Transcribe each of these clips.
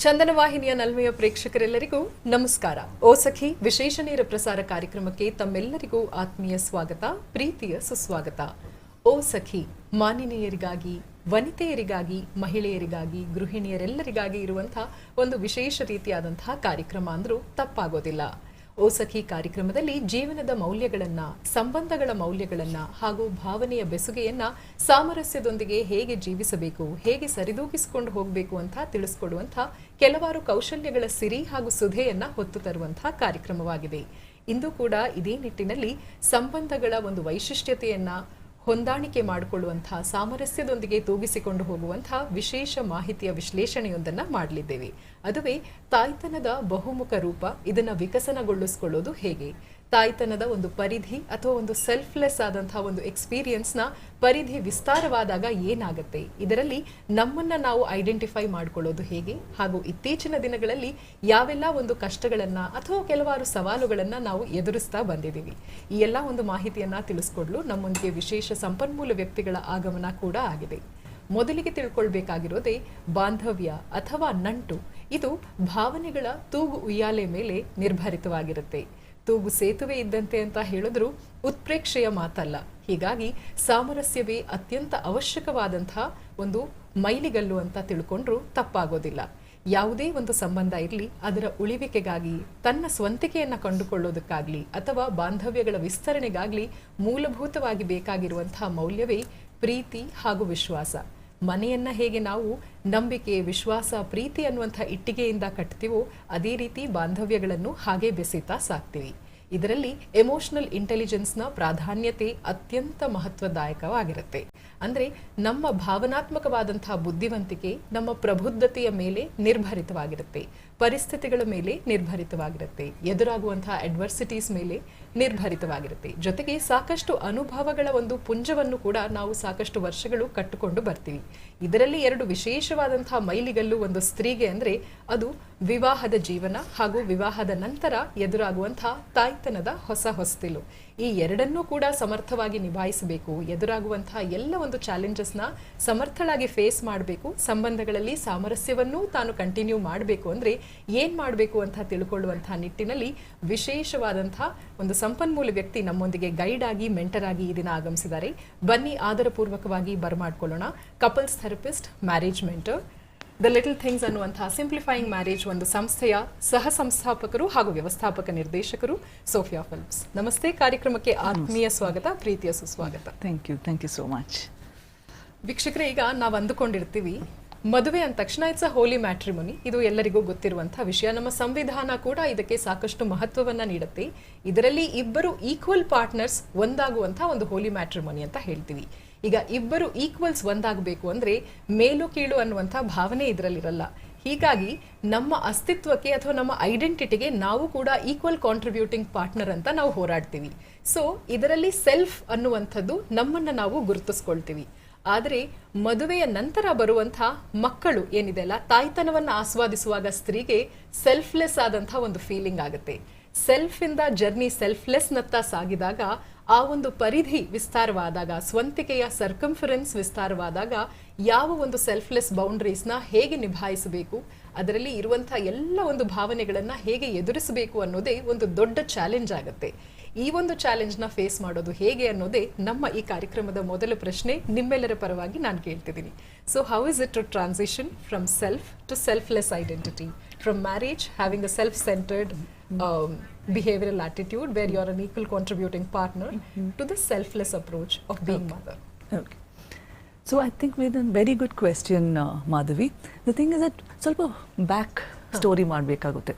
ಚಂದನ ವಾಹಿನಿಯ ನಲ್ಮೆಯ ಪ್ರೇಕ್ಷಕರೆಲ್ಲರಿಗೂ ನಮಸ್ಕಾರ. ಓ ಸಖಿ ವಿಶೇಷ ನೇರ ಪ್ರಸಾರ ಕಾರ್ಯಕ್ರಮಕ್ಕೆ ತಮ್ಮೆಲ್ಲರಿಗೂ ಆತ್ಮೀಯ ಸ್ವಾಗತ, ಪ್ರೀತಿಯ ಸುಸ್ವಾಗತ. ಓ ಸಖಿ ಮಾನಿನಿಯರಿಗಾಗಿ, ವನಿತೆಯರಿಗಾಗಿ, ಮಹಿಳೆಯರಿಗಾಗಿ, ಗೃಹಿಣಿಯರೆಲ್ಲರಿಗಾಗಿ ಇರುವಂತಹ ಒಂದು ವಿಶೇಷ ರೀತಿಯಾದಂತಹ ಕಾರ್ಯಕ್ರಮ ಅಂದ್ರೂ ತಪ್ಪಾಗೋದಿಲ್ಲ. ಓ ಸಖಿ ಕಾರ್ಯಕ್ರಮದಲ್ಲಿ ಜೀವನದ ಮೌಲ್ಯಗಳನ್ನ, ಸಂಬಂಧಗಳ ಮೌಲ್ಯಗಳನ್ನ ಹಾಗೂ ಭಾವನೆಯ ಬೆಸುಗೆಯನ್ನ ಸಾಮರಸ್ಯದೊಂದಿಗೆ ಹೇಗೆ ಜೀವಿಸಬೇಕು, ಹೇಗೆ ಸರಿದೂಗಿಸಿಕೊಂಡು ಹೋಗಬೇಕು ಅಂತ ತಿಳಿಸ್ಕೊಡುವಂತಹ ಕೆಲವಾರು ಕೌಶಲ್ಯಗಳ ಸಿರಿ ಹಾಗೂ ಸುಧೆಯನ್ನ ಹೊತ್ತು ತರುವಂತಹ ಕಾರ್ಯಕ್ರಮವಾಗಿದೆ. ಇಂದು ಕೂಡ ಇದೇ ನಿಟ್ಟಿನಲ್ಲಿ ಸಂಬಂಧಗಳ ಒಂದು ವೈಶಿಷ್ಟ್ಯತೆಯನ್ನ ಹೊಂದಾಣಿಕೆ ಮಾಡಿಕೊಳ್ಳುವಂತಹ, ಸಾಮರಸ್ಯದೊಂದಿಗೆ ತೂಗಿಸಿಕೊಂಡು ಹೋಗುವಂತಹ ವಿಶೇಷ ಮಾಹಿತಿಯ ವಿಶ್ಲೇಷಣೆಯೊಂದನ್ನು ಮಾಡಲಿದ್ದೇವೆ. ಅದುವೇ ತಾಯ್ತನದ ಬಹುಮುಖ ರೂಪ, ಇದನ್ನು ವಿಕಸನಗೊಳಿಸಿಕೊಳ್ಳೋದು ಹೇಗೆ, ತಾಯ್ತನದ ಒಂದು ಪರಿಧಿ ಅಥವಾ ಒಂದು ಸೆಲ್ಫ್ಲೆಸ್ ಆದಂತಹ ಒಂದು ಎಕ್ಸ್ಪೀರಿಯನ್ಸ್ನ ಪರಿಧಿ ವಿಸ್ತಾರವಾದಾಗ ಏನಾಗುತ್ತೆ, ಇದರಲ್ಲಿ ನಮ್ಮನ್ನು ನಾವು ಐಡೆಂಟಿಫೈ ಮಾಡಿಕೊಳ್ಳೋದು ಹೇಗೆ, ಹಾಗೂ ಇತ್ತೀಚಿನ ದಿನಗಳಲ್ಲಿ ಯಾವೆಲ್ಲ ಒಂದು ಕಷ್ಟಗಳನ್ನು ಅಥವಾ ಕೆಲವಾರು ಸವಾಲುಗಳನ್ನು ನಾವು ಎದುರಿಸ್ತಾ ಬಂದಿದ್ದೀವಿ. ಈ ಎಲ್ಲ ಒಂದು ಮಾಹಿತಿಯನ್ನು ತಿಳಿಸ್ಕೊಡ್ಲು ನಮ್ಮೊಂದಿಗೆ ವಿಶೇಷ ಸಂಪನ್ಮೂಲ ವ್ಯಕ್ತಿಗಳ ಆಗಮನ ಕೂಡ ಆಗಿದೆ. ಮೊದಲಿಗೆ ತಿಳ್ಕೊಳ್ಬೇಕಾಗಿರೋದೇ ಬಾಂಧವ್ಯ ಅಥವಾ ನಂಟು. ಇದು ಭಾವನೆಗಳ ತೂಗು ಉಯ್ಯಾಲೆ ಮೇಲೆ ನಿರ್ಭರಿತವಾಗಿರುತ್ತೆ. ತೂಗು ಸೇತುವೆ ಇದ್ದಂತೆ ಅಂತ ಹೇಳಿದ್ರು ಉತ್ಪ್ರೇಕ್ಷೆಯ ಮಾತಲ್ಲ. ಹೀಗಾಗಿ ಸಾಮರಸ್ಯವೇ ಅತ್ಯಂತ ಅವಶ್ಯಕವಾದಂತಹ ಒಂದು ಮೈಲಿಗಲ್ಲು ಅಂತ ತಿಳ್ಕೊಂಡ್ರು ತಪ್ಪಾಗೋದಿಲ್ಲ. ಯಾವುದೇ ಒಂದು ಸಂಬಂಧ ಇರಲಿ, ಅದರ ಉಳಿವಿಕೆಗಾಗಿ, ತನ್ನ ಸ್ವಂತಿಕೆಯನ್ನು ಕಂಡುಕೊಳ್ಳೋದಕ್ಕಾಗ್ಲಿ ಅಥವಾ ಬಾಂಧವ್ಯಗಳ ವಿಸ್ತರಣೆಗಾಗ್ಲಿ ಮೂಲಭೂತವಾಗಿ ಬೇಕಾಗಿರುವಂತಹ ಮೌಲ್ಯವೇ ಪ್ರೀತಿ ಹಾಗೂ ವಿಶ್ವಾಸ. ಮನೆಯನ್ನ ಹೇಗೆ ನಾವು ನಂಬಿಕೆ, ವಿಶ್ವಾಸ, ಪ್ರೀತಿ ಅನ್ನುವಂಥ ಇಟ್ಟಿಗೆಯಿಂದ ಕಟ್ತೀವೋ ಅದೇ ರೀತಿ ಬಾಂಧವ್ಯಗಳನ್ನು ಹಾಗೆ ಬೆಸೀತಾ ಸಾಕ್ತೀವಿ. ಇದರಲ್ಲಿ ಎಮೋಷನಲ್ ಇಂಟೆಲಿಜೆನ್ಸ್ನ ಪ್ರಾಧಾನ್ಯತೆ ಅತ್ಯಂತ ಮಹತ್ವದಾಯಕವಾಗಿರುತ್ತೆ. ಅಂದರೆ ನಮ್ಮ ಭಾವನಾತ್ಮಕವಾದಂತಹ ಬುದ್ಧಿವಂತಿಕೆ ನಮ್ಮ ಪ್ರಬುದ್ಧತೆಯ ಮೇಲೆ ನಿರ್ಭರಿತವಾಗಿರುತ್ತೆ, ಪರಿಸ್ಥಿತಿಗಳ ಮೇಲೆ ನಿರ್ಭರಿತವಾಗಿರುತ್ತೆ, ಎದುರಾಗುವಂತಹ ಅಡ್ವರ್ಸಿಟೀಸ್ ಮೇಲೆ ನಿರ್ಭರಿತವಾಗಿರುತ್ತೆ. ಜೊತೆಗೆ ಸಾಕಷ್ಟು ಅನುಭವಗಳ ಒಂದು ಪುಂಜವನ್ನು ಕೂಡ ನಾವು ಸಾಕಷ್ಟು ವರ್ಷಗಳು ಕಟ್ಟಿಕೊಂಡು ಬರ್ತೀವಿ. ಇದರಲ್ಲಿ ಎರಡು ವಿಶೇಷವಾದಂತಹ ಮೈಲಿಗಲ್ಲು ಒಂದು ಸ್ತ್ರೀಗೆ ಅಂದರೆ ಅದು ವಿವಾಹದ ಜೀವನ ಹಾಗೂ ವಿವಾಹದ ನಂತರ ಎದುರಾಗುವಂತಹ ತಾಯ್ತನದ ಹೊಸ ಹೊಸ್ತಿಲು. ಈ ಎರಡನ್ನೂ ಕೂಡ ಸಮರ್ಥವಾಗಿ ನಿಭಾಯಿಸಬೇಕು. ಎದುರಾಗುವಂತಹ ಎಲ್ಲ ಒಂದು ಚಾಲೆಂಜಸ್ನ ಸಮರ್ಥಳಾಗಿ ಫೇಸ್ ಮಾಡಬೇಕು. ಸಂಬಂಧಗಳಲ್ಲಿ ಸಾಮರಸ್ಯವನ್ನೂ ತಾನು ಕಂಟಿನ್ಯೂ ಮಾಡಬೇಕು ಅಂದರೆ ಏನು ಮಾಡಬೇಕು ಅಂತ ತಿಳ್ಕೊಳ್ಳುವಂತಹ ನಿಟ್ಟಿನಲ್ಲಿ ವಿಶೇಷವಾದಂತಹ ಒಂದು ಸಂಪನ್ಮೂಲ ವ್ಯಕ್ತಿ ನಮ್ಮೊಂದಿಗೆ ಗೈಡ್ ಆಗಿ, ಮೆಂಟರ್ ಆಗಿ ಈ ದಿನ ಆಗಮಿಸಿದ್ದಾರೆ. ಬನ್ನಿ ಆದರಪೂರ್ವಕವಾಗಿ ಬರಮಾಡ್ಕೊಳ್ಳೋಣ. Couples therapist, marriage mentor, the little things ಅನ್ನುವಂತಹ ಸಿಂಪ್ಲಿಫೈಯಿಂಗ್ ಮ್ಯಾರೇಜ್ ಒಂದು ಸಂಸ್ಥೆಯ ಸಹ ಸಂಸ್ಥಾಪಕರು ಹಾಗೂ ವ್ಯವಸ್ಥಾಪಕ ನಿರ್ದೇಶಕರು ಸೋಫಿಯಾ ಫಿಲ್ಮ್ಸ್. ನಮಸ್ತೆ. ಕಾರ್ಯಕ್ರಮಕ್ಕೆ ಆತ್ಮೀಯ ಸ್ವಾಗತ, ಪ್ರೀತಿಯ ಸುಸ್ವಾಗತ. Thank you so much. ವೀಕ್ಷಕರೇ, ಈಗ ನಾವು ಅಂದುಕೊಂಡಿರ್ತೀವಿ ಮದುವೆ ಅಂದ ತಕ್ಷಣ ಇಟ್ಸ್ ಅ ಹೋಲಿ ಮ್ಯಾಟ್ರಿಮೊನಿ. ಇದು ಎಲ್ಲರಿಗೂ ಗೊತ್ತಿರುವಂತಹ ವಿಷಯ. ನಮ್ಮ ಸಂವಿಧಾನ ಕೂಡ ಇದಕ್ಕೆ ಸಾಕಷ್ಟು ಮಹತ್ವವನ್ನ ನೀಡುತ್ತೆ. ಇದರಲ್ಲಿ ಇಬ್ಬರು ಈಕ್ವಲ್ ಪಾರ್ಟ್ನರ್ಸ್ ಒಂದಾಗುವಂತಹ ಒಂದು ಹೋಲಿ ಮ್ಯಾಟ್ರಿಮೊನಿ ಅಂತ ಹೇಳ್ತೀವಿ. ಈಗ ಇಬ್ಬರು ಈಕ್ವಲ್ಸ್ ಒಂದಾಗಬೇಕು ಅಂದ್ರೆ ಮೇಲು ಕೀಳು ಅನ್ನುವಂಥ ಭಾವನೆ ಇದರಲ್ಲಿರಲ್ಲ. ಹೀಗಾಗಿ ನಮ್ಮ ಅಸ್ತಿತ್ವಕ್ಕೆ ಅಥವಾ ನಮ್ಮ ಐಡೆಂಟಿಟಿಗೆ ನಾವು ಕೂಡ ಈಕ್ವಲ್ ಕಾಂಟ್ರಿಬ್ಯೂಟಿಂಗ್ ಪಾರ್ಟ್ನರ್ ಅಂತ ನಾವು ಹೋರಾಡ್ತೀವಿ. ಸೊ ಇದರಲ್ಲಿ ಸೆಲ್ಫ್ ಅನ್ನುವಂಥದ್ದು ನಮ್ಮನ್ನು ನಾವು ಗುರುತಿಸ್ಕೊಳ್ತೀವಿ. ಆದರೆ ಮದುವೆಯ ನಂತರ ಬರುವಂತಹ ಮಕ್ಕಳು ಏನಿದೆ ಅಲ್ಲ, ತಾಯ್ತನವನ್ನು ಆಸ್ವಾದಿಸುವಾಗ ಸ್ತ್ರೀಗೆ ಸೆಲ್ಫ್ಲೆಸ್ ಆದಂತಹ ಒಂದು ಫೀಲಿಂಗ್ ಆಗುತ್ತೆ. ಸೆಲ್ಫ್ ಇಂದ ಜರ್ನಿ ಸೆಲ್ಫ್ಲೆಸ್ನತ್ತ ಸಾಗಿದಾಗ, ಆ ಒಂದು ಪರಿಧಿ ವಿಸ್ತಾರವಾದಾಗ, ಸ್ವಂತಿಕೆಯ ಸರ್ಕಂಫರೆನ್ಸ್ ವಿಸ್ತಾರವಾದಾಗ ಯಾವ ಒಂದು ಸೆಲ್ಫ್ಲೆಸ್ ಬೌಂಡ್ರೀಸ್ನ ಹೇಗೆ ನಿಭಾಯಿಸಬೇಕು, ಅದರಲ್ಲಿ ಇರುವಂತಹ ಎಲ್ಲ ಒಂದು ಭಾವನೆಗಳನ್ನು ಹೇಗೆ ಎದುರಿಸಬೇಕು ಅನ್ನೋದೇ ಒಂದು ದೊಡ್ಡ ಚಾಲೆಂಜ್ ಆಗುತ್ತೆ. ಈ ಒಂದು ಚಾಲೆಂಜ್ನ ಫೇಸ್ ಮಾಡೋದು ಹೇಗೆ ಅನ್ನೋದೇ ನಮ್ಮ ಈ ಕಾರ್ಯಕ್ರಮದ ಮೊದಲ ಪ್ರಶ್ನೆ. ನಿಮ್ಮೆಲ್ಲರ ಪರವಾಗಿ ನಾನು ಕೇಳ್ತಿದ್ದೀನಿ. So how is it to transition from self to selfless identity, from marriage having a self-centred behavioral attitude where you are an equal contributing partner to the selfless approach of being mother? Okay. So I think with a very good question, Madhavi. The thing is that ಸ್ವಲ್ಪ back story ಮಾಡಬೇಕಾಗುತ್ತೆ.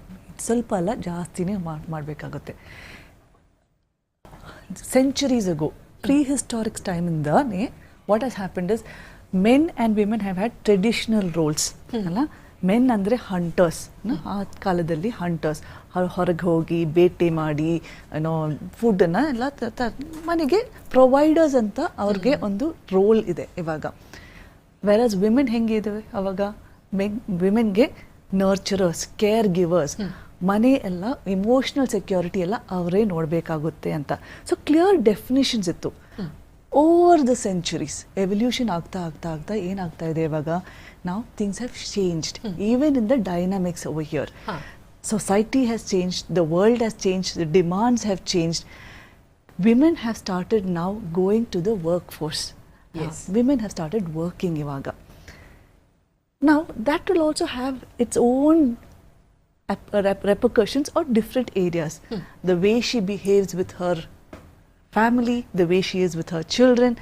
ಸ್ವಲ್ಪ ಅಲ್ಲ, ಜಾಸ್ತಿನೇ ಮಾಡಬೇಕಾಗುತ್ತೆ. Centuries ago, prehistoric time ಇಂದಾನೆ what has happened is men and women have had traditional roles. ಅಲ್ಲ, men ಅಂದರೆ hunters. ಆ ಕಾಲದಲ್ಲಿ ಹಂಟರ್ಸ್ ಹೊರಗೆ ಹೋಗಿ ಬೇಟೆ ಮಾಡಿ ಏನೋ ಫುಡ್ಡನ್ನು ಎಲ್ಲ ಮನೆಗೆ ಪ್ರೊವೈಡರ್ಸ್ ಅಂತ ಅವ್ರಿಗೆ ಒಂದು ರೋಲ್ ಇದೆ ಇವಾಗ. ವೆರಸ್ ವಿಮೆನ್ ಹೆಂಗೆ ಇದ್ದಾವೆ ಅವಾಗ? ವಿಮೆನ್ಗೆ ನರ್ಚರರ್ಸ್, ಕೇರ್ ಗಿವರ್ಸ್, ಮನೆ ಎಲ್ಲ ಇಮೋಷ್ನಲ್ ಸೆಕ್ಯೂರಿಟಿ ಎಲ್ಲ ಅವರೇ ನೋಡಬೇಕಾಗುತ್ತೆ ಅಂತ. ಸೊ ಕ್ಲಿಯರ್ ಡೆಫಿನಿಷನ್ಸ್ ಇತ್ತು. ಓವರ್ ದ ಸೆಂಚುರೀಸ್ ಎವಲ್ಯೂಷನ್ ಆಗ್ತಾ ಏನಾಗ್ತಾ ಇದೆ ಇವಾಗ, ನಾವು things have changed even in the dynamics over here. Society has changed, the world has changed, the demands have changed. Women have started now going to the workforce. Yes. Women have started working ivaga. Now that will also have its own repercussions on different areas. The way she behaves with her family, the way she is with her children.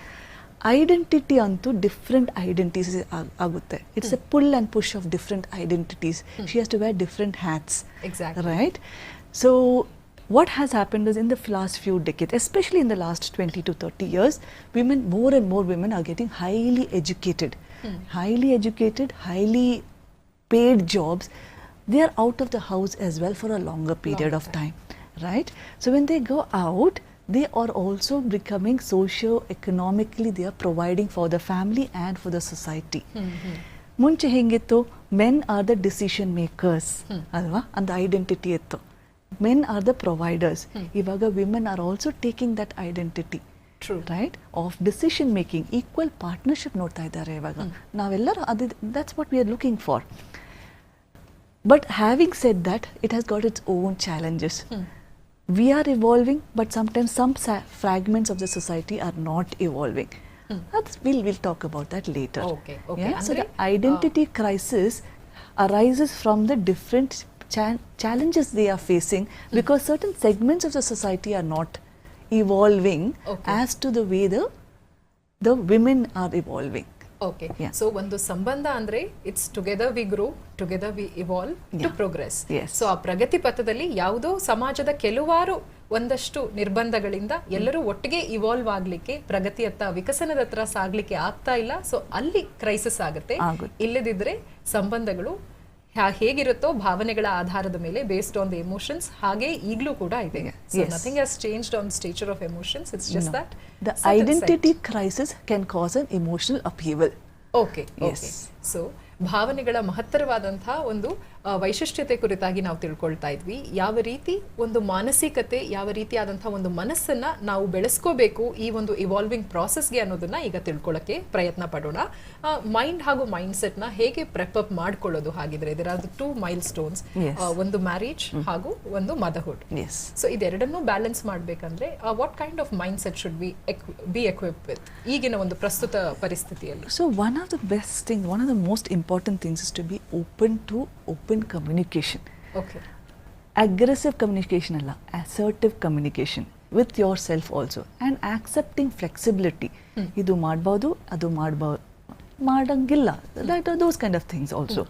Identity antu different identities agutte. It's a pull and push of different identities. She has to wear different hats. Exactly. Right? So what has happened is in the last few decades, especially in the last 20 to 30 years, women, more and more women are getting highly educated. Highly paid jobs. They are out of the house as well for a longer period of time. Right? So when they go out, they are also becoming socio-economically, they are providing for the family and for the society. ಮುಂಚೆ ಹೆಂಗಿತ್ತು, men are the decision makers ಅಲ್ವಾ, ಅಂತ identity ಇತ್ತು. Men are the providers. ಇವಾಗ women are also taking that identity, right, of decision making. Equal partnership ನೋಡ್ತಾ ಇದ್ದಾರೆ ಇವಾಗ. ನಾವೆಲ್ಲರೂ ಅದು, that's what we are looking for. But having said that, it has got its own challenges. We are evolving, but sometimes some fragments of the society are not evolving. We'll talk about that later. Okay. Yeah? So the identity crisis arises from the different challenges they are facing, because certain segments of the society are not evolving as to the way the women are evolving. Okay, so ಒಂದು ಸಂಬಂಧ ಅಂದ್ರೆ it's together we grow, together we evolve to progress. So ಆ ಪ್ರಗತಿ ಪಥದಲ್ಲಿ ಯಾವುದೋ ಸಮಾಜದ ಕೆಲವಾರು ಒಂದಷ್ಟು ನಿರ್ಬಂಧಗಳಿಂದ ಎಲ್ಲರೂ ಒಟ್ಟಿಗೆ ಇವಾಲ್ವ್ ಆಗ್ಲಿಕ್ಕೆ, ಪ್ರಗತಿಯತ್ತ, ವಿಕಸನದತ್ತ ಸಾಗ್ಲಿಕ್ಕೆ ಆಗ್ತಾ ಇಲ್ಲ. ಸೊ ಅಲ್ಲಿ ಕ್ರೈಸಿಸ್ ಆಗುತ್ತೆ. ಇಲ್ಲದಿದ್ರೆ ಸಂಬಂಧಗಳು ಹೇಗಿರುತ್ತೋ ಭಾವನೆಗಳ ಆಧಾರದ ಮೇಲೆ, ಬೇಸ್ಡ್ ಆನ್ ದ ಎಮೋಷನ್ಸ್, ಹಾಗೆ ಈಗಲೂ ಕೂಡ ಇದೆ. So nothing has changed on stature of emotions. It's just that the identity crisis can cause an emotional upheaval. Okay, so ಭಾವನೆಗಳ ಮಹತ್ತರವಾದಂತಹ ಒಂದು ವೈಶಿಷ್ಟ್ಯತೆ ಕುರಿತಾಗಿ ನಾವು ತಿಳ್ಕೊಳ್ತಾ ಇದ್ವಿ. ಯಾವ ರೀತಿ ಒಂದು ಮಾನಸಿಕತೆ, ಯಾವ ರೀತಿಯಾದಂತಹ ಒಂದು ಮನಸ್ಸನ್ನ ನಾವು ಬೆಳೆಸ್ಕೋಬೇಕು ಈ ಒಂದು ಇವಾಲ್ವಿಂಗ್ ಪ್ರಾಸೆಸ್ಗೆ ಅನ್ನೋದನ್ನ ಈಗ ತಿಳ್ಕೊಳ್ಳೋಕೆ ಪ್ರಯತ್ನ ಪಡೋಣ. ಮೈಂಡ್ ಹಾಗೂ ಮೈಂಡ್ ಸೆಟ್ ನ ಹೇಗೆ ಪ್ರೆಪ್ ಅಪ್ ಮಾಡ್ಕೊಳ್ಳೋದು, ಹಾಗಿದ್ರೆ ಇದರ 2 ಮೈಲ್ ಸ್ಟೋನ್ಸ್, ಒಂದು ಮ್ಯಾರೇಜ್ ಹಾಗೂ ಒಂದು ಮದರ್ಹುಡ್. ಸೊ ಇದೆರಡನ್ನೂ ಬ್ಯಾಲೆನ್ಸ್ ಮಾಡ್ಬೇಕಂದ್ರೆ what kind of mind set should be equip with ಈಗಿನ ಒಂದು ಪ್ರಸ್ತುತ ಪರಿಸ್ಥಿತಿಯಲ್ಲಿ? So one of the best things, one of the most important things is to be open communication. Okay. Aggressive communication alla, assertive communication with yourself also, and accepting flexibility. Idu ಮಾಡಬಹುದು, ಅದು ಮಾಡಂಗಿಲ್ಲ, those kind of things also.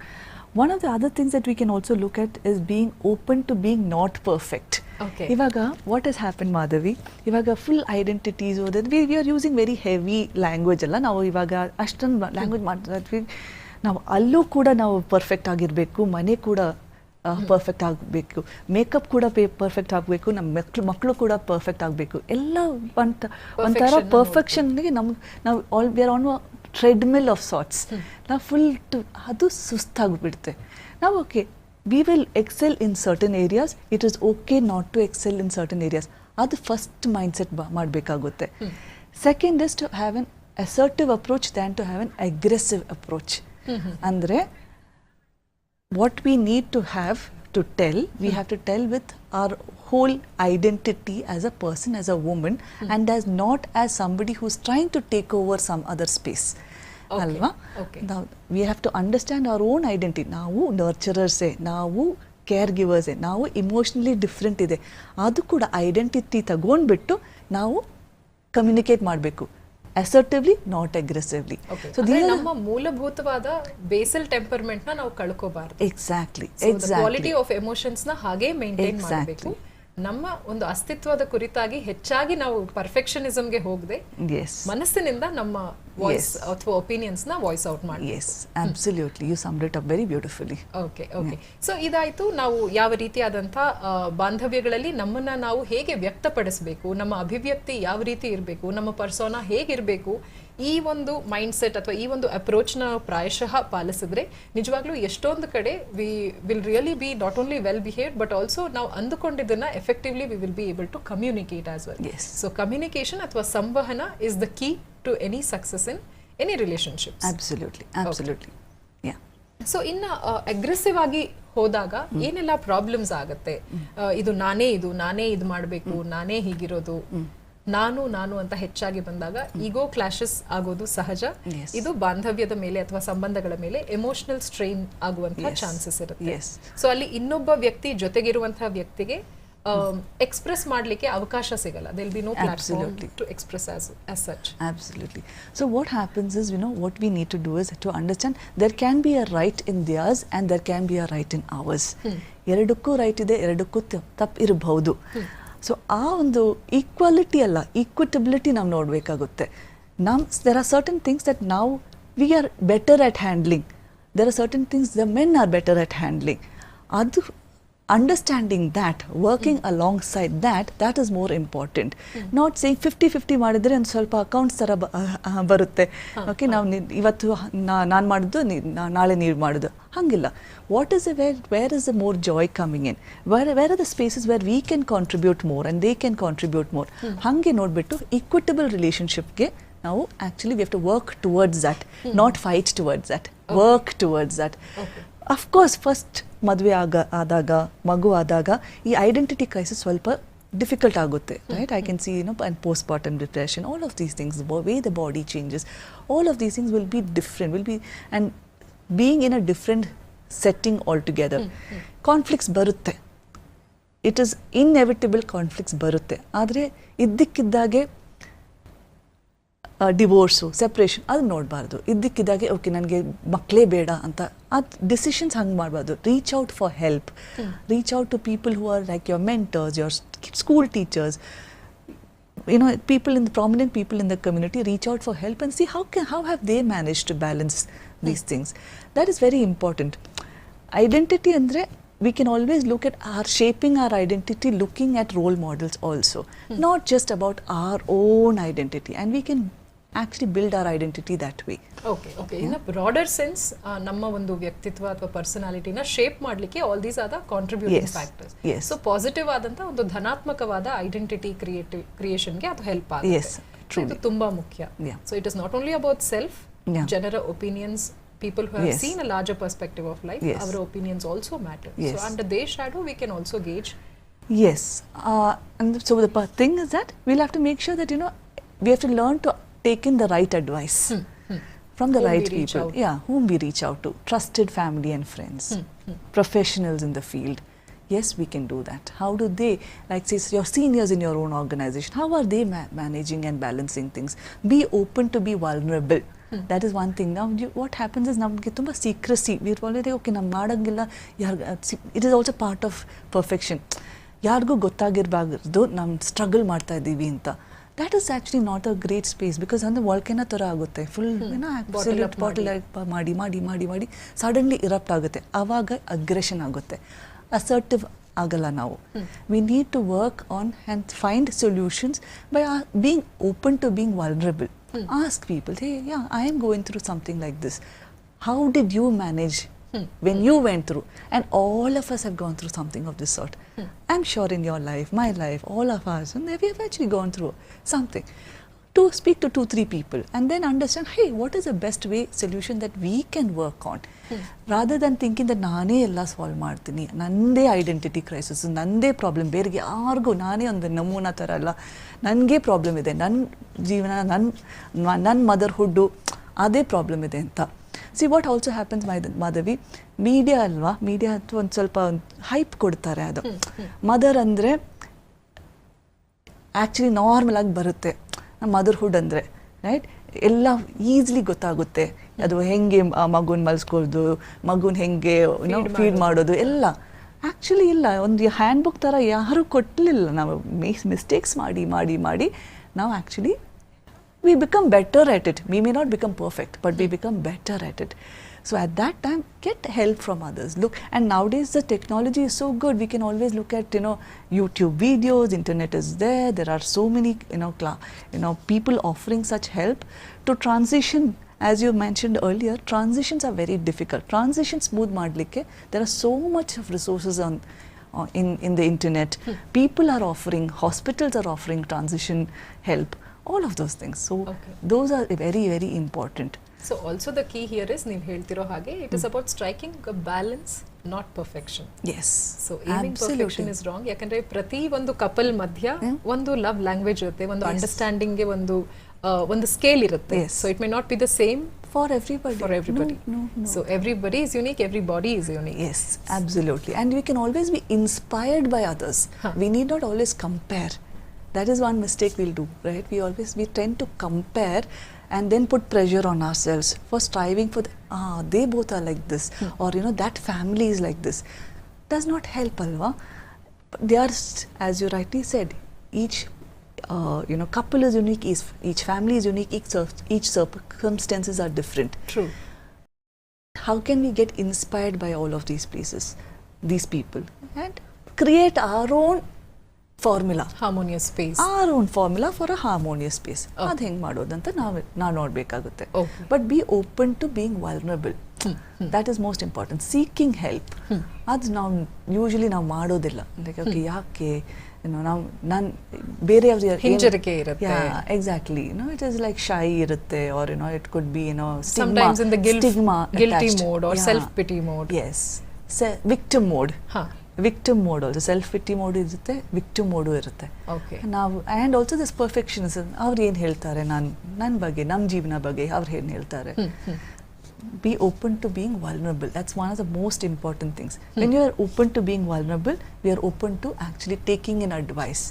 One of the other things that we can also look at is being open to being not perfect. Okay. Ivaga what has happened, Madhavi, ivaga full identities, or that we are using very heavy language alla, ನಾವು ಇವಾಗ ಅಷ್ಟೊಂದು language ಮಾಡ್ತೀವಿ. ನಾವು ಅಲ್ಲೂ ಕೂಡ ನಾವು perfect ಆಗಿರಬೇಕು, ಮನೆ ಕೂಡ ಪರ್ಫೆಕ್ಟ್ ಆಗಬೇಕು, ಮೇಕಪ್ ಕೂಡ ಪರ್ಫೆಕ್ಟ್ ಆಗಬೇಕು, ನಮ್ಮ ಮಕ್ಕಳು ಕೂಡ ಪರ್ಫೆಕ್ಟ್ ಆಗಬೇಕು, ಎಲ್ಲ ಒಂಥರ ಪರ್ಫೆಕ್ಷನ್ಗೆ ನಾವು we are on treadmill of sorts. ನಾವು ಫುಲ್ ಅದು ಸುಸ್ತಾಗ್ಬಿಡುತ್ತೆ. ನಾವು okay, we will excel in certain areas, it is okay not to excel in certain areas. ಅದು ಫಸ್ಟ್ ಮೈಂಡ್ ಸೆಟ್ ಮಾಡಬೇಕಾಗುತ್ತೆ. Second is to have an assertive approach than to have an aggressive approach. ಅಂದರೆ what we need to have to tell, we have to tell with our whole identity as a person, as a woman, and as not as somebody who's trying to take over some other space. Alva? Now we have to understand our own identity. ನಾವು nurturers, ನಾವು caregivers, ನಾವು emotionally different ಇದೆ. ಅದು ಕೂಡ identity ತಗೊಂಡ್ಬಿಟ್ಟು ನಾವು communicate ಮಾಡಬೇಕು. assertively, not aggressively. So ನಮ್ಮ ಮೂಲಭೂತವಾದ ಬೇಸಲ್ ಟೆಂಪರ್ಮೆಂಟ್ ನ ನಾವು ಕಳ್ಕೋಬಾರದು. Exactly. ಕ್ವಾಲಿಟಿ ಆಫ್ ಎಮೋಷನ್ಸ್ ನ ಹಾಗೆ ಮೇಂಟೈನ್ ಮಾಡಬೇಕು. ನಮ್ಮ ಒಂದು ಅಸ್ತಿತ್ವದ ಕುರಿತಾಗಿ ಹೆಚ್ಚಾಗಿ ನಾವು ಪರ್ಫೆಕ್ಷನಿಸಮ್ಗೆ ಹೋಗದೆ ಮನಸ್ಸಿನಿಂದ ನಮ್ಮ ವಾಯ್ಸ್ ಅಥವಾ ಒಪಿನಿಯನ್ಸ್ ನ ವಾಯ್ಸ್ ಔಟ್ ಮಾಡಿ. Yes, absolutely. You summed it up very beautifully. Okay. So ಇದಾಯ್ತು, ನಾವು ಯಾವ ರೀತಿಯಾದಂತಹ ಬಾಂಧವ್ಯಗಳಲ್ಲಿ ನಮ್ಮನ್ನ ನಾವು ಹೇಗೆ ವ್ಯಕ್ತಪಡಿಸಬೇಕು, ನಮ್ಮ ಅಭಿವ್ಯಕ್ತಿ ಯಾವ ರೀತಿ ಇರಬೇಕು, ನಮ್ಮ ಪರ್ಸೋನಾ ಹೇಗಿರಬೇಕು, ಈ ಒಂದು ಮೈಂಡ್ ಸೆಟ್ ಅಥವಾ ಈ ಒಂದು ಅಪ್ರೋಚ್ನ ಪ್ರಾಯಶಃ ಪಾಲಿಸಿದ್ರೆ ನಿಜವಾಗ್ಲೂ ಎಷ್ಟೊಂದು ಕಡೆ we will really be not only well behave but also ನಾವು ಅಂದುಕೊಂಡಿದ್ದನ್ನ effectively we will be able to communicate as well. So communication ಅಥವಾ ಸಂವಹನ is the key to any success in any relationship. Absolutely. So ಇನ್ನ aggressive ಆಗಿ ಹೋದಾಗ ಏನೆಲ್ಲ problems ಆಗತ್ತೆ? ಇದು ನಾನೇ ಇದು ಮಾಡಬೇಕು, ನಾನೇ ಹೀಗಿರೋದು, ನಾನು ಅಂತ ಹೆಚ್ಚಾಗಿ ಬಂದಾಗ ಈಗೋ ಕ್ಲಾಶಸ್ ಆಗೋದು ಸಹಜ. ಇದು ಬಾಂಧವ್ಯದ ಮೇಲೆ ಅಥವಾ ಸಂಬಂಧಗಳ ಮೇಲೆ ಎಮೋಷನಲ್ ಸ್ಟ್ರೈನ್ ಆಗುವಂತಹ ಚಾನ್ಸಸ್ ಇರುತ್ತೆ. ಸೊ ಅಲ್ಲಿ ಇನ್ನೊಬ್ಬ ವ್ಯಕ್ತಿ ಜೊತೆಗಿರುವಂತಹ ವ್ಯಕ್ತಿಗೆ ಎಕ್ಸ್ಪ್ರೆಸ್ ಮಾಡಲಿಕ್ಕೆ ಅವಕಾಶ ಸಿಗಲ್ಲ. there will be no platform to express as such. Absolutely. So what happens is, what we need to do is to understand there can be a right in theirs and there can be a right in ours. ಎರಡಕ್ಕೂ right ಇದೆ, ಎರಡಕ್ಕೂ ತಪ್ಪು ಇರಬಹುದು. So ಆ ಒಂದು equality ಅಲ್ಲ, ಈಕ್ವಿಟಬಿಲಿಟಿ ನಾವು ನೋಡಬೇಕಾಗುತ್ತೆ. there are certain things that now we are better at handling. There are certain things the men are better at handling. ಅದು understanding that, working alongside that is more important. Not saying 50-50 ಮಾಡಿದ್ರೆ ಒಂದು ಸ್ವಲ್ಪ accounts ಥರ ಬರುತ್ತೆ. Okay, ನಾವು ಇವತ್ತು ನಾನು ಮಾಡಿದ್ದು ನಾಳೆ ನೀವು ಮಾಡೋದು ಹಂಗಿಲ್ಲ. What is where is the more joy coming in, where are the spaces where we can contribute more and they can contribute more. ಹಾಗೆ ನೋಡಿಬಿಟ್ಟು ಈಕ್ವಿಟಬಲ್ ರಿಲೇಷನ್ಶಿಪ್ಗೆ ನಾವು actually we have to work towards that, not fight towards that, work towards that. Of course first ಮದುವೆ ಆದಾಗ ಮಗು ಆದಾಗ ಈ identity crisis ಸ್ವಲ್ಪ ಡಿಫಿಕಲ್ಟ್ ಆಗುತ್ತೆ, right? I can see and postpartum depression, all of these things, the way the body changes, all of these things will be different, and being in a different setting altogether. Conflicts ಬರುತ್ತೆ, it is inevitable, conflicts ಬರುತ್ತೆ. ಆದರೆ ಇದ್ದಕ್ಕಿದ್ದಾಗೆ divorce, separation ಅದು ನೋಡಬಾರ್ದು. ಇದ್ದಕ್ಕಿದ್ದಾಗೆ okay ನನಗೆ ಮಕ್ಕಳೇ ಬೇಡ ಅಂತ ಅದು ಡಿಸಿಷನ್ಸ್ ಹಂಗೆ ಮಾಡಬಾರ್ದು. Reach out for help, reach out to people who are like your mentors, your school teachers, people in the prominent people in the community. Reach out for help and see how have they managed to balance these things. That is very important. Identity andre we can always look at shaping our identity looking at role models also, not just about our own identity, and we can actually build our identity that way. Okay. In a broader sense, ನಮ್ಮ ಒಂದು ವ್ಯಕ್ತಿತ್ವ ಅಥವಾ ಪರ್ಸನಾಲಿಟಿನ shape ಮಾಡಲಿಕ್ಕೆ all these are the contributing factors. So positive ಆದಂತ ಒಂದು ಧನಾತ್ಮಕವಾದ identity ಕ್ರಿಯೇಷನ್ಗೆ ಅದು help ಆಗುತ್ತೆ. ಇದು ತುಂಬಾ ಮುಖ್ಯ. So it is not only about self, ಜನರ opinions, people who have seen a larger perspective of life, our opinions also matter. So under their shadow we can also gauge. Yes. And so the thing is that we'll have to make sure that we have to learn to take in the right advice from the right people. Whom we reach out to. Trusted family and friends, professionals in the field. Yes, we can do that. How do they, like say your seniors in your own organization, how are they managing and balancing things? Be open to be vulnerable. That is one thing. Now what happens is ನಮಗೆ ತುಂಬ secrecy, we are already okay ನಾವು ಮಾಡೋಂಗಿಲ್ಲ it is also part of perfection. ಯಾರಿಗೂ ಗೊತ್ತಾಗಿರಬಾರ್ದು ನಾವು struggle ಮಾಡ್ತಾ ಇದ್ದೀವಿ ಅಂತ. that is actually not a great space, because ಅಂದರೆ ವಾಲ್ಕೆನೋ ಥರ ಆಗುತ್ತೆ, ಫುಲ್ ಅಬ್ಸಲ್ಯೂಟ್ ಬಾಟಲ್ ಮಾಡಿ ಮಾಡಿ ಮಾಡಿ ಮಾಡಿ ಸಡನ್ಲಿ ಇರಪ್ಟ್ ಆಗುತ್ತೆ. ಆವಾಗ ಅಗ್ರೆಷನ್ ಆಗುತ್ತೆ, ಅಸರ್ಟಿವ್ ಆಗಲ್ಲ ನಾವು. we need to work on and find solutions by being open to being vulnerable. Ask people, hey, I am going through something like this. How did you manage when you went through? And all of us have gone through something of this sort. I'm sure in your life, my life, all of us, and we have actually gone through something. To speak to 2-3 people and then understand, hey, what is the best way solution that we can work on, rather than thinking that naane ella solve ಮಾಡ್ತೀನಿ, ನಂದೇ identity crisis, ನಂದೇ problem, ಬೇರೆಗೆ ಯಾರಿಗೂ ನಾನೇ ಒಂದು ನಮೂನಾ ಥರ ಅಲ್ಲ, ನನಗೆ problem ಇದೆ, ನನ್ನ ಜೀವನ, ನನ್ನ ಮದರ್ಹುಡ್ಡು ಅದೇ ಪ್ರಾಬ್ಲಮ್ ಇದೆ ಅಂತ. See what also happens Madhavi, media ಅಲ್ವಾ, ಮೀಡಿಯಾ ಅಥವಾ ಒಂದು ಸ್ವಲ್ಪ ಹೈಪ್ ಕೊಡ್ತಾರೆ. ಅದು ಮದರ್ ಅಂದರೆ ಆ್ಯಕ್ಚುಲಿ ನಾರ್ಮಲ್ ಆಗಿ ಬರುತ್ತೆ, ಮದರ್ಹುಡ್ ಅಂದರೆ ರೈಟ್ ಎಲ್ಲ ಈಸಿಲಿ ಗೊತ್ತಾಗುತ್ತೆ. ಅದು ಹೆಂಗೆ ಮಗುನ ಮಲ್ಸ್ಕೊಳ್ಳೋದು, ಮಗುನ ಹೆಂಗೆ ಫೀಡ್ ಮಾಡೋದು ಎಲ್ಲ ಆ್ಯಕ್ಚುಲಿ ಇಲ್ಲ, ಒಂದು ಹ್ಯಾಂಡ್ ಬುಕ್ ಥರ ಯಾರೂ ಕೊಟ್ಟಲಿಲ್ಲ. ನಾವು ಮಿಸ್ಟೇಕ್ಸ್ ಮಾಡಿ ಮಾಡಿ ಮಾಡಿ ನಾವು actually we become better at it. We may not become perfect, but we become better at it. So at that time, get help from others. Look, and nowadays the technology is so good. We can always look at, YouTube videos. Internet is there. There are so many, people offering such help to transition. As you mentioned earlier, transitions are very difficult. Transition smooth madlikke, there are so much of resources in the internet. People are offering, hospitals are offering transition help. All of those things. So those are very, very important. So also the key here is ನೀವು ಹೇಳ್ತಿರೋ ಹಾಗೆ it is about striking a balance, not perfection. Yes. So aiming perfection is wrong. ಯಾಕಂದ್ರೆ ಪ್ರತಿ ಒಂದು couple ಮಧ್ಯ ಒಂದು love language ಇರುತ್ತೆ, ಒಂದು ಅಂಡರ್ಸ್ಟ್ಯಾಂಡಿಂಗ್ ಗೆ ಒಂದು ಸ್ಕೇಲ್ ಇರುತ್ತೆ. So it may not be the same for everybody. No. So everybody is unique, everybody is unique. Yes, absolutely. And we can always be inspired by others. We need not always compare. That is one mistake we'll do, right? We tend to compare and then put pressure on ourselves for striving for they both are like this, or that family is like this. Does not help, alva. They are, as you rightly said, each couple is unique, each family is unique, each circumstances are different. True. How can we get inspired by all of these places, these people, and create our own formula, harmonious space, our own formula for a harmonious space? ಅದು ಹೆಂಗೆ ಮಾಡೋದು ಅಂತ ನಾವು ನೋಡಬೇಕಾಗುತ್ತೆ. But be open to being vulnerable. That is most important. Seeking help. ಅದು ನಾವು usually ನಾವು ಮಾಡೋದಿಲ್ಲ. Like okay, ಯಾಕೆ ನಾನು ಬೇರೆ ಹಿಂಜರಿಕೆ ಇರುತ್ತೆ. Exactly. It is like shy ಇರುತ್ತೆ, or it could be sometimes in the stigma, guilty mode or self pity mode. Yes, victim mode. Victim mode, also self pity mode ಇರುತ್ತೆ, victim mode ಇರುತ್ತೆ. ನಾವು and also this ಪರ್ಫೆಕ್ಷನಿಸಮ್, ಅವ್ರು ಏನು ಹೇಳ್ತಾರೆ ನನ್ನ ಬಗ್ಗೆ, ನಮ್ಮ ಜೀವನ ಬಗ್ಗೆ ಅವ್ರು ಏನು ಹೇಳ್ತಾರೆ. Be open to being vulnerable. That's one of the most important things. When you are open to being vulnerable, we are open to actually taking in advice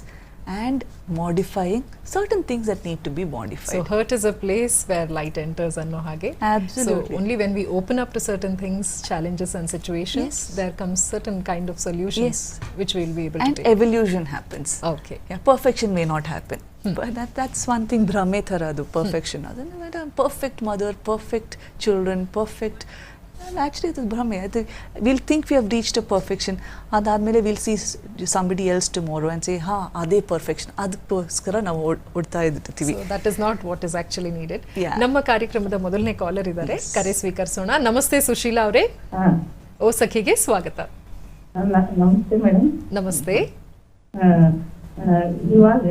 and modifying certain things that need to be modified. So hurt is a place where light enters, anno hage. Absolutely. So only when we open up to certain things, challenges and situations, there comes certain kind of solutions which we will be able to take. And evolution happens. Okay. Yeah, perfection may not happen. But that's one thing, ಭ್ರಮೆ ಥರ ಅದು perfection. ಅದನ್ನು perfect mother, perfect children, perfect. Actually, it is ಭ್ರಮೆ. We'll think we have reached a perfection. ಅದಾದಮೇಲೆ we'll see somebody else tomorrow and say, ಅದೇ perfection. ಅದಕ್ಕೋಸ್ಕರ ನಾವು ಓಡ್ತಾ ಇರ್ತೀವಿ. So that is not what is actually needed. ನಮ್ಮ ಕಾರ್ಯಕ್ರಮದ ಮೊದಲನೇ ಕಾಲರ್ ಇದ್ದಾರೆ, ಕರೆ ಸ್ವೀಕರಿಸೋಣ. ನಮಸ್ತೆ ಸುಶೀಲಾ ಅವರೇ, ಓ ಸಖಿಗೆ ಸ್ವಾಗತ. ನಮಸ್ತೆ ಮೇಡಮ್. ನಮಸ್ತೆ. ಇವಾಗ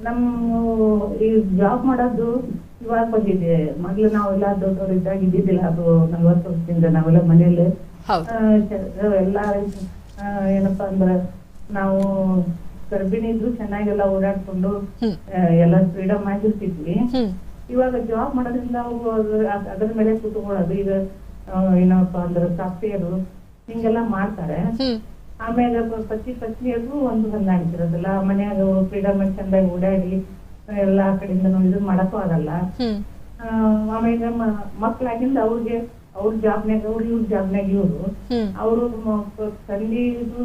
ನಮ್ಮ ಈ ಜಾಬ್ ಮಾಡೋದು ಇವಾಗ ಬಂದಿದೆ. ಮೊದ್ಲು ನಾವೆಲ್ಲ ದೊಡ್ಡವರು ಇದ್ದಾಗ ಇದ್ದಿದ್ದಿಲ್ಲ. ಅದು 40 ವರ್ಷದಿಂದ ನಾವೆಲ್ಲ ಮನೆಯಲ್ಲೇ ಎಲ್ಲ ಏನಪ್ಪಾ ಅಂದ್ರೆ ನಾವು ಗರ್ಭಿಣಿ ಇದ್ರು ಚೆನ್ನಾಗೆಲ್ಲ ಓಡಾಡ್ಕೊಂಡು ಎಲ್ಲ ಫ್ರೀಡಮ್ ಆಗಿರ್ತಿದ್ವಿ. ಇವಾಗ ಜಾಬ್ ಮಾಡೋದ್ರಿಂದ ಅದ್ರ ಮೇಲೆ ಕೂತ್ಕೊಳ್ಳೋದು, ಈಗ ಏನಪ್ಪಾ ಅಂದ್ರೆ ಸಾಫ್ಟ್ವೇರ್ ಹಿಂಗೆಲ್ಲ ಮಾಡ್ತಾರೆ. ಆಮೇಲೆ ಪತ್ನಿಯದು ಒಂದು ಹೊಂದಾಣಿಸಿರೋದಿಲ್ಲ. ಮನ್ಯಾಗ ಫ್ರೀಡಮ್ ಚಂದಾಗಿ ಓಡಾಡಿ ಎಲ್ಲಾ ಕಡೆಯಿಂದ ಇದು ಮಾಡಕ್ಕೂ ಆಗಲ್ಲ. ಆಮೇಲೆ ಮಕ್ಳಾಗಿಂದ ಅವ್ರಿಗೆ ಅವ್ರ ಜಾಬ್ನಾಗ ಇವ್ರ ಜಾಬ್ನಾಗ ಅವರು ತಂದಿ ಇದು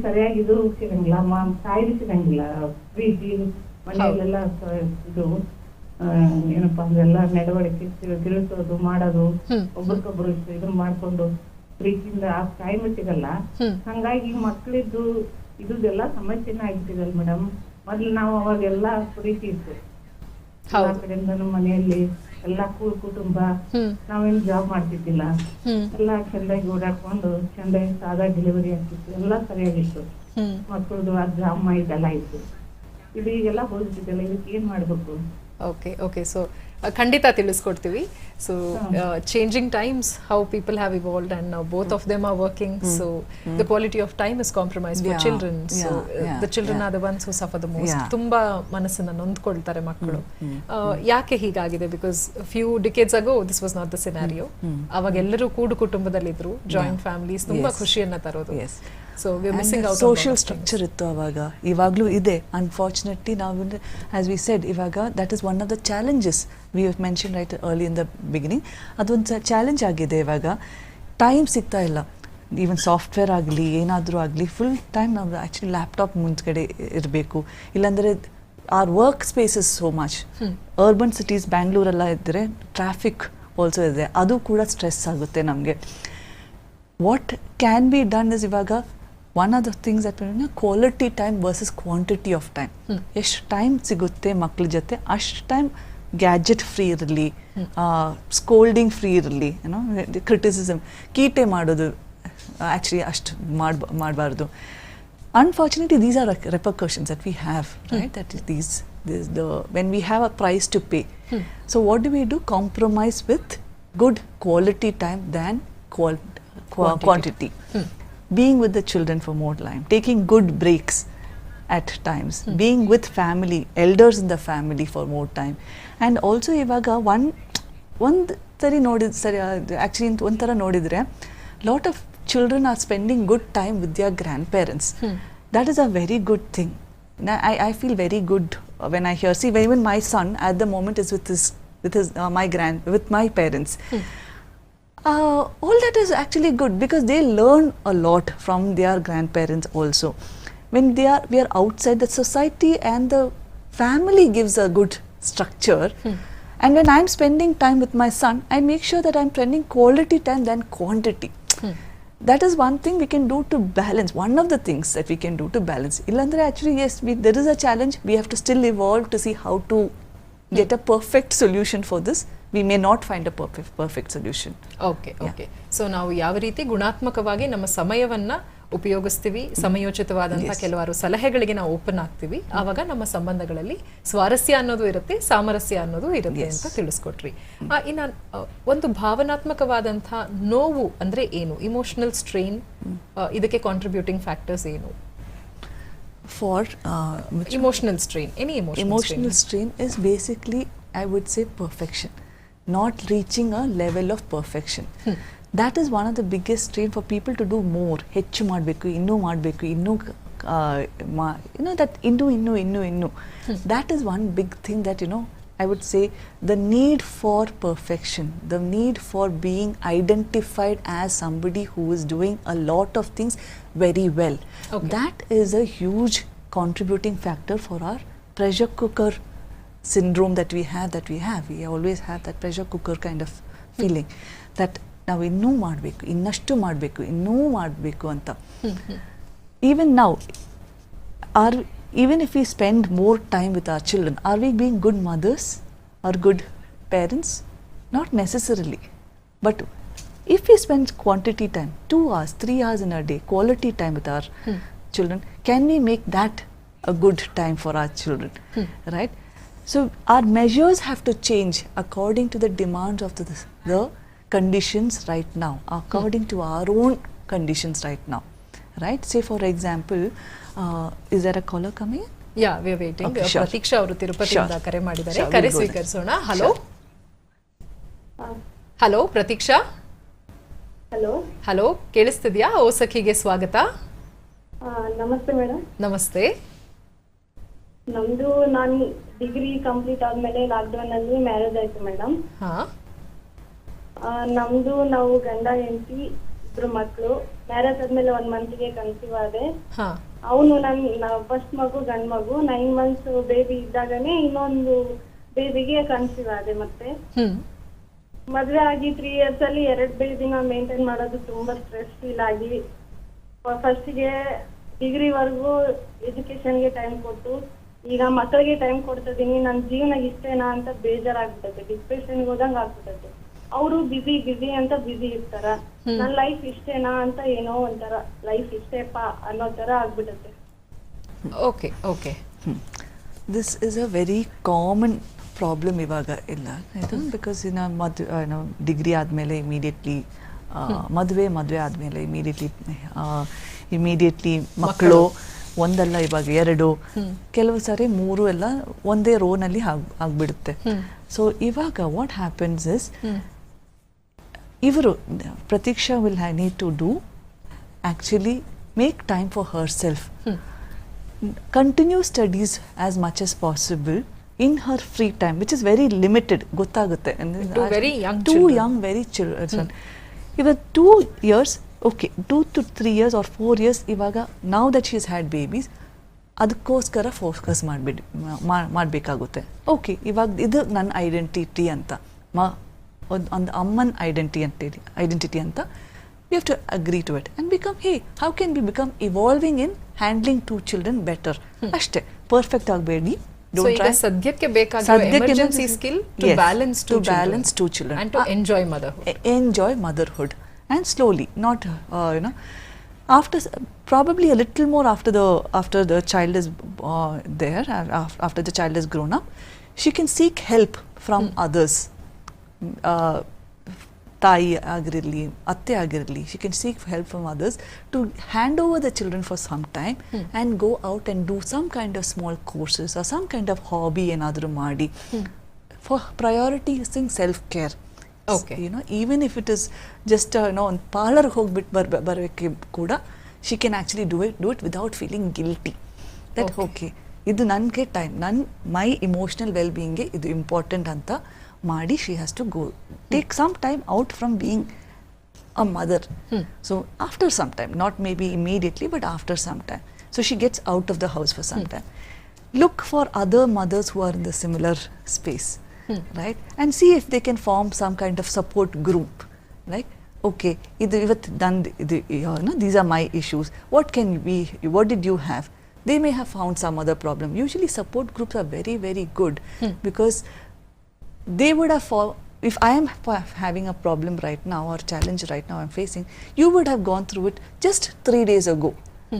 ಸರಿಯಾಗಿ ಇದು ಸಿಗಂಗಿಲ್ಲ, ತಾಯಿದು ಸಿಗಂಗಿಲ್ಲ. ಪ್ರೀತಿ ಮನೆಯಲ್ಲೆಲ್ಲ ಇದು ಏನಪ್ಪಾ ಅಂದ್ರೆ ಎಲ್ಲ ನಡವಳಿಕೆ ತಿಳಿಸೋದು ಮಾಡೋದು, ಒಬ್ರಿಗೊಬ್ರು ಇದು ಮಾಡ್ಕೊಂಡು ಪ್ರೀತಿಯಿಂದ ಆ ಟೈಮ್ ಸಿಗಲ್ಲ. ಹಂಗಾಗಿ ಮಕ್ಳಿದ್ದು ಇದೆಲ್ಲ ಸಮಸ್ಯೆನ ಆಗ್ಬಿಟ್ಟಿದಲ್ಲ ಮೇಡಮ್. ಮೊದ್ಲು ನಾವು ಅವಾಗೆಲ್ಲ ಪ್ರೀತಿ ಇತ್ತು ಎಲ್ಲಾ ಕಡೆಯಿಂದ ಮನೆಯಲ್ಲಿ ಎಲ್ಲಾ ಕುಟುಂಬ. ನಾವೇನು ಜಾಬ್ ಮಾಡ್ತಿದ್ದಿಲ್ಲ, ಎಲ್ಲಾ ಚಂದಾಗಿ ಓಡಾಡ್ಕೊಂಡು ಚಂದಾಗಿ ಸಾದಾ ಡೆಲಿವರಿ ಆಗ್ತಿತ್ತು, ಎಲ್ಲಾ ಸರಿಯಾಗಿತ್ತು. ಮಕ್ಕಳದು ಜಾಬ್ ಇದೆಲ್ಲ ಇತ್ತು. ಇದು ಈಗೆಲ್ಲ ಹೋಗ್ಬಿಟ್ಟಿದ್ದಲ್ಲ, ಇದಕ್ಕೆ ಏನ್ ಮಾಡ್ಬೇಕು? ಓಕೆ ಸೊ ಖಂಡಿತ ತಿಳಿಸ್ಕೊಡ್ತೀವಿ. So changing times, how people have evolved and now both of them are working. So the quality of time is compromise for children. So the children are the ones who suffer the most. ತುಂಬಾ ಮನಸ್ಸನ್ನ ನೊಂದ್ಕೊಳ್ತಾರೆ ಮಕ್ಕಳು. ಯಾಕೆ ಹೀಗಾಗಿದೆ? Because few decades ago this was not the scenario. ಅವಾಗ ಎಲ್ಲರೂ ಕೂಡು ಕುಟುಂಬದಲ್ಲಿದ್ರು, ಜಾಯಿಂಟ್ ಫ್ಯಾಮಿಲೀಸ್ ತುಂಬಾ ಖುಷಿಯನ್ನ ತರೋದು. So we are missing out. Social structure ಇತ್ತು ಅವಾಗ, ಇವಾಗಲೂ ಇದೆ. ಅನ್ಫಾರ್ಚುನೇಟ್ಲಿ ನಾವು, ಆಸ್ ವಿ ಸೆಡ್, ಇವಾಗ that is one of the challenges we have mention right early in the beginning. ಅದೊಂದು ಚಾಲೆಂಜ್ ಆಗಿದೆ. ಇವಾಗ ಟೈಮ್ ಸಿಗ್ತಾ ಇಲ್ಲ. ಈವನ್ ಸಾಫ್ಟ್ವೇರ್ ಆಗಲಿ ಏನಾದರೂ ಆಗಲಿ, ಫುಲ್ ಟೈಮ್ ನಾವು ಆ್ಯಕ್ಚುಲಿ ಲ್ಯಾಪ್ಟಾಪ್ ಮುಂದ್ಗಡೆ ಇರಬೇಕು. ಇಲ್ಲಾಂದರೆ our workspace is so much. Urban cities, Bangalore ಎಲ್ಲ ಇದ್ದರೆ ಟ್ರಾಫಿಕ್ ಆಲ್ಸೋ ಇದೆ, ಅದು ಕೂಡ ಸ್ಟ್ರೆಸ್ ಆಗುತ್ತೆ ನಮಗೆ. What can be done is ಇವಾಗ one of the things that quality time versus quantity of time. ಎಷ್ಟು ಟೈಮ್ ಸಿಗುತ್ತೆ ಮಕ್ಳ ಜೊತೆ ಅಷ್ಟು ಟೈಮ್ ಗ್ಯಾಜೆಟ್ ಫ್ರೀ ಇರಲಿ, ಸ್ಕೋಲ್ಡಿಂಗ್ ಫ್ರೀ ಇರಲಿ, ಏನೋ ಕ್ರಿಟಿಸಿಸಮ್ ಕೀಟೆ ಮಾಡೋದು ಆ್ಯಕ್ಚುಲಿ ಅಷ್ಟು ಮಾಡಬಾರ್ದು. Unfortunately, these are repercussions that we have, right? That is when we have a price to pay. So what do? Compromise with good quality time than quantity. Being with the children for more time, taking good breaks at times, being with family, elders in the family for more time. And also ivaga one sari nodid sari actually ಒಂಥರ ನೋಡಿದ್ರೆ lot of children are spending good time with their grandparents. That is a very good thing. I feel very good when I hear. See, even my son at the moment is with my parents. All that is actually good because they learn a lot from their grandparents also. When we are outside, the society and the family gives a good structure. And when I'm spending time with my son, I make sure that I'm spending quality time than quantity. That is one thing we can do to balance. One of the things that we can do to balance. Illandre actually, yes, there is a challenge. We have to still evolve to see how to get a perfect solution for this. We may not find a perfect solution. Okay. So ನಾವು ಯಾವ ರೀತಿ ಗುಣಾತ್ಮಕವಾಗಿ ನಮ್ಮ ಸಮಯವನ್ನ ಉಪಯೋಗಿಸ್ತೀವಿ, ಸಮಯೋಚಿತವಾದಂತಹ ಕೆಲವಾರು ಸಲಹೆಗಳಿಗೆ ನಾವು open ಆಗ್ತೀವಿ, ಆವಾಗ ನಮ್ಮ ಸಂಬಂಧಗಳಲ್ಲಿ ಸ್ವಾರಸ್ಯ ಅನ್ನೋದು ಇರುತ್ತೆ, ಸಾಮರಸ್ಯ ಅನ್ನೋದು ಇರುತ್ತೆ ಅಂತ ತಿಳಿಸ್ಕೊಟ್ರಿ. ಇನ್ನು ಒಂದು ಭಾವನಾತ್ಮಕವಾದಂತಹ ನೋವು ಅಂದ್ರೆ ಏನು? ಇಮೋಷನಲ್ ಸ್ಟ್ರೈನ್, ಇದಕ್ಕೆ ಕಾಂಟ್ರಿಬ್ಯೂಟಿಂಗ್ ಫ್ಯಾಕ್ಟರ್ಸ್ ಏನು? For emotional strain, any emotional strain is basically, I would say, perfection, not reaching a level of perfection. That is one of the biggest strain for people to do more. ಹೆಚ್ಚು ಮಾಡಬೇಕು, ಇನ್ನೂ ಮಾಡಬೇಕು, ಇನ್ನೂ that ಇನ್ನೂ. That is one big thing that I would say, the need for perfection, the need for being identified as somebody who is doing a lot of things very well. That is a huge contributing factor for our pressure cooker syndrome that we have. We always have that pressure cooker kind of feeling that ನಾವು ಇನ್ನೂ ಮಾಡಬೇಕು, ಇನ್ನಷ್ಟು ಮಾಡಬೇಕು, ಇನ್ನೂ ಮಾಡಬೇಕು ಅಂತ. Even now, even if we spend more time with our children, are we being good mothers or good parents? Not necessarily. But if we spend quantity time, 2 hours, 3 hours in a day, quality time with our children, can we make that a good time for our children? Right? So our measures have to change according to the demands of the conditions right now, according to our own conditions right now. Right? Say for example, is there a caller coming? Yeah, we are waiting. Okay, sure. Pratiksha ಅವರು ತಿರುಪತಿಯಿಂದ ಕರೆ ಮಾಡಿದ್ದಾರೆ. ಕರೆ ಸ್ವೀಕರಿಸೋಣ. Hello Pratiksha. Hello, ಕೇಳಿಸ್ತಿದ್ಯಾ? ಓ ಸಖಿಗೆ ಸ್ವಾಗತ. ನಮಸ್ತೆ madam. ನಮಸ್ತೆ. ನಮ್ದು ನಾನು ಡಿಗ್ರಿ ಕಂಪ್ಲೀಟ್ ಆದ್ಮೇಲೆ ಲಾಕ್ಡೌನ್ ಅಲ್ಲಿ ಮ್ಯಾರೇಜ್ ಆಯ್ತು ಮೇಡಮ್. ನಾವು ಗಂಡ ಹೆಂಡತಿ ಇಬ್ರು ಮಕ್ಕಳು. ಮ್ಯಾರೇಜ್ ಆದ್ಮೇಲೆ 1 ಮಂತ್ಗೆ ಕನ್ಸೀವ್ ಆದೆ. ಅವನು ನನ್ನ ಫಸ್ಟ್ ಮಗು ಗಂಡ್ ಮಗು. 9 ಮಂತ್ಸ್ ಬೇಬಿ ಇದ್ದಾಗನೇ ಇನ್ನೊಂದು ಬೇಬಿಗೆ ಕನ್ಸೀವ್ ಆದೆ. ಮತ್ತೆ ಮದ್ವೆ ಆಗಿ 3 years ಅಲ್ಲಿ 2 ಬೇಬಿನ ಮೇಂಟೈನ್ ಮಾಡೋದು ತುಂಬಾ ಸ್ಟ್ರೆಸ್ ಫೀಲ್ ಆಗಿ, ಫಸ್ಟಿಗೆ ಡಿಗ್ರಿವರೆಗೂ ಎಜುಕೇಶನ್ಗೆ ಟೈಮ್ ಕೊಟ್ಟು ಈಗ ಮಕ್ಕಳಿಗೆ ಟೈಮ್ ಕೊಡ್ತಿದ್ದೀನಿ. ನನ್ನ ಜೀವನ ಇಷ್ಟೇನಾ ಅಂತ ಬೇಜಾರಾಗ್ಬಿಟ್ಟೈತೆ, ಡಿಪ್ರೆಷನ್ಗೆ ಹೋದಂಗ ಆಗ್ಬಿಟ್ಟೈತೆ. ಅವರು ಬಿಸಿ ಅಂತ ಬಿಸಿ ಇರ್ತಾರ, ನನ್ನ ಲೈಫ್ ಇಷ್ಟೇನಾ ಅಂತ ಏನೋ ಒಂಥರ ಲೈಫ್ ಇಷ್ಟೇಪ ಅನ್ನೋ ತರ ಆಗ್ಬಿಟ್ಟೈತೆ. Okay This is a very common problem ಇವಾಗ ಇಲ್ಲ ಇದು, ಬಿಕಾಸ್ ಡಿಗ್ರಿ ಆದಮೇಲೆ ಇಮಿಡಿಯೇಟ್ಲಿ ಮದುವೆ ಆದಮೇಲೆ ಇಮಿಡಿಯೇಟ್ಲಿ ಮಕ್ಕಳು, ಒಂದಲ್ಲ ಇವಾಗ 2, ಕೆಲವು ಸಾರಿ 3 ಎಲ್ಲ ಒಂದೇ ರೋನಲ್ಲಿ ಆಗ್ಬಿಡುತ್ತೆ. ಸೊ ಇವಾಗ ವಾಟ್ ಹ್ಯಾಪನ್ಸ್ ಇಸ್, ಇವರು Pratiksha will need to do actually make time for herself, continue studies as much as possible in her free time, which is very limited. ಗೊತ್ತಾಗುತ್ತೆ, very young very children. Even 2 years, okay, 2 to 3 years or 4 years, ಇವಾಗ now that she has had babies, ಅದಕ್ಕೋಸ್ಕರ focus ಮಾಡಬೇಕಾಗುತ್ತೆ. Okay, ಇವಾಗ ಇದು ನನ್ನ identity ಅಂತ, ಒಂದು ಅಮ್ಮನ ಐಡೆಂಟಿಟಿ ಅಂತ we have to agree to it and become, hey, how can we become evolving in handling 2 children better? ಅಷ್ಟೇ, ಪರ್ಫೆಕ್ಟ್ ಆಗಬೇಡಿ. So ಈಗ ಸದ್ಯಕ್ಕೆ ಬೇಕಾಗಿರೋ emergency skill to balance two children and to enjoy motherhood and slowly, not after, probably a little more after the child is there, after the child is grown up, she can seek help from others. ತಾಯಿ ಆಗಿರಲಿ, ಅತ್ತೆ ಆಗಿರಲಿ, she can seek help from others to hand over the children for some time and go out and do some kind of small courses or some kind of hobby ಏನಾದರೂ ಮಾಡಿ, for prioritizing self-care. Okay. Even if it is just ಒಂದು parlour ಹೋಗ್ಬಿಟ್ಟು ಬರೋಕ್ಕೆ ಕೂಡ she can actually do it without feeling guilty. That okay, ಇದು ನನಗೆ time, ಮೈ emotional well ಬೀಯಿಂಗ್ಗೆ ಇದು important ಅಂತ ಮಾಡಿ, she has to go take some time out from being a mother. So after some time, not maybe immediately, but after some time, so she gets out of the house for some time. Look for other mothers who are in the similar space, right, and see if they can form some kind of support group, like, okay, these are my issues, what did you have? They may have found some other problem. Usually support groups are very, very good, because they would have, if I am having a problem right now or challenge right now I'm facing, you would have gone through it just 3 days ago,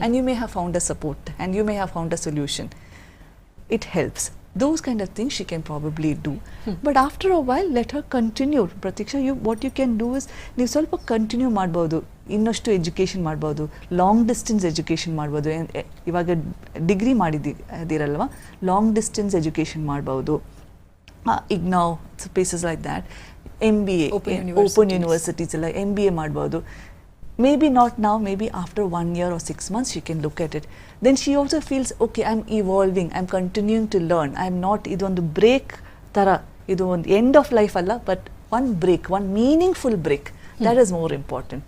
and you may have found a support and you may have found a solution. It helps. Those kind of things she can probably do. But after a while, let her continue. Pratiksha, what you can do is, ನೀವು ಸ್ವಲ್ಪ continue ಮಾಡ್ಬೋದು, ಇನ್ನಷ್ಟು education ಮಾಡ್ಬೋದು, long distance education ಮಾಡ್ಬೋದು. ಇವಾಗ degree ಮಾಡಿದ್ದೀರಲ್ವ, long distance education ಮಾಡ್ಬೋದು. IGNOU, places like that, MBA, open universities ಎಲ್ಲ MBA ಮಾಡ್ಬೋದು. Maybe not now, maybe after 1 year or 6 months she can look at it. Then she also feels, okay, I'm evolving, I'm continuing to learn, I'm not, ಇದೊಂದು break ಥರ, ಇದು ಒಂದು end of life ಅಲ್ಲ, but one break, one meaningful break, that is more important,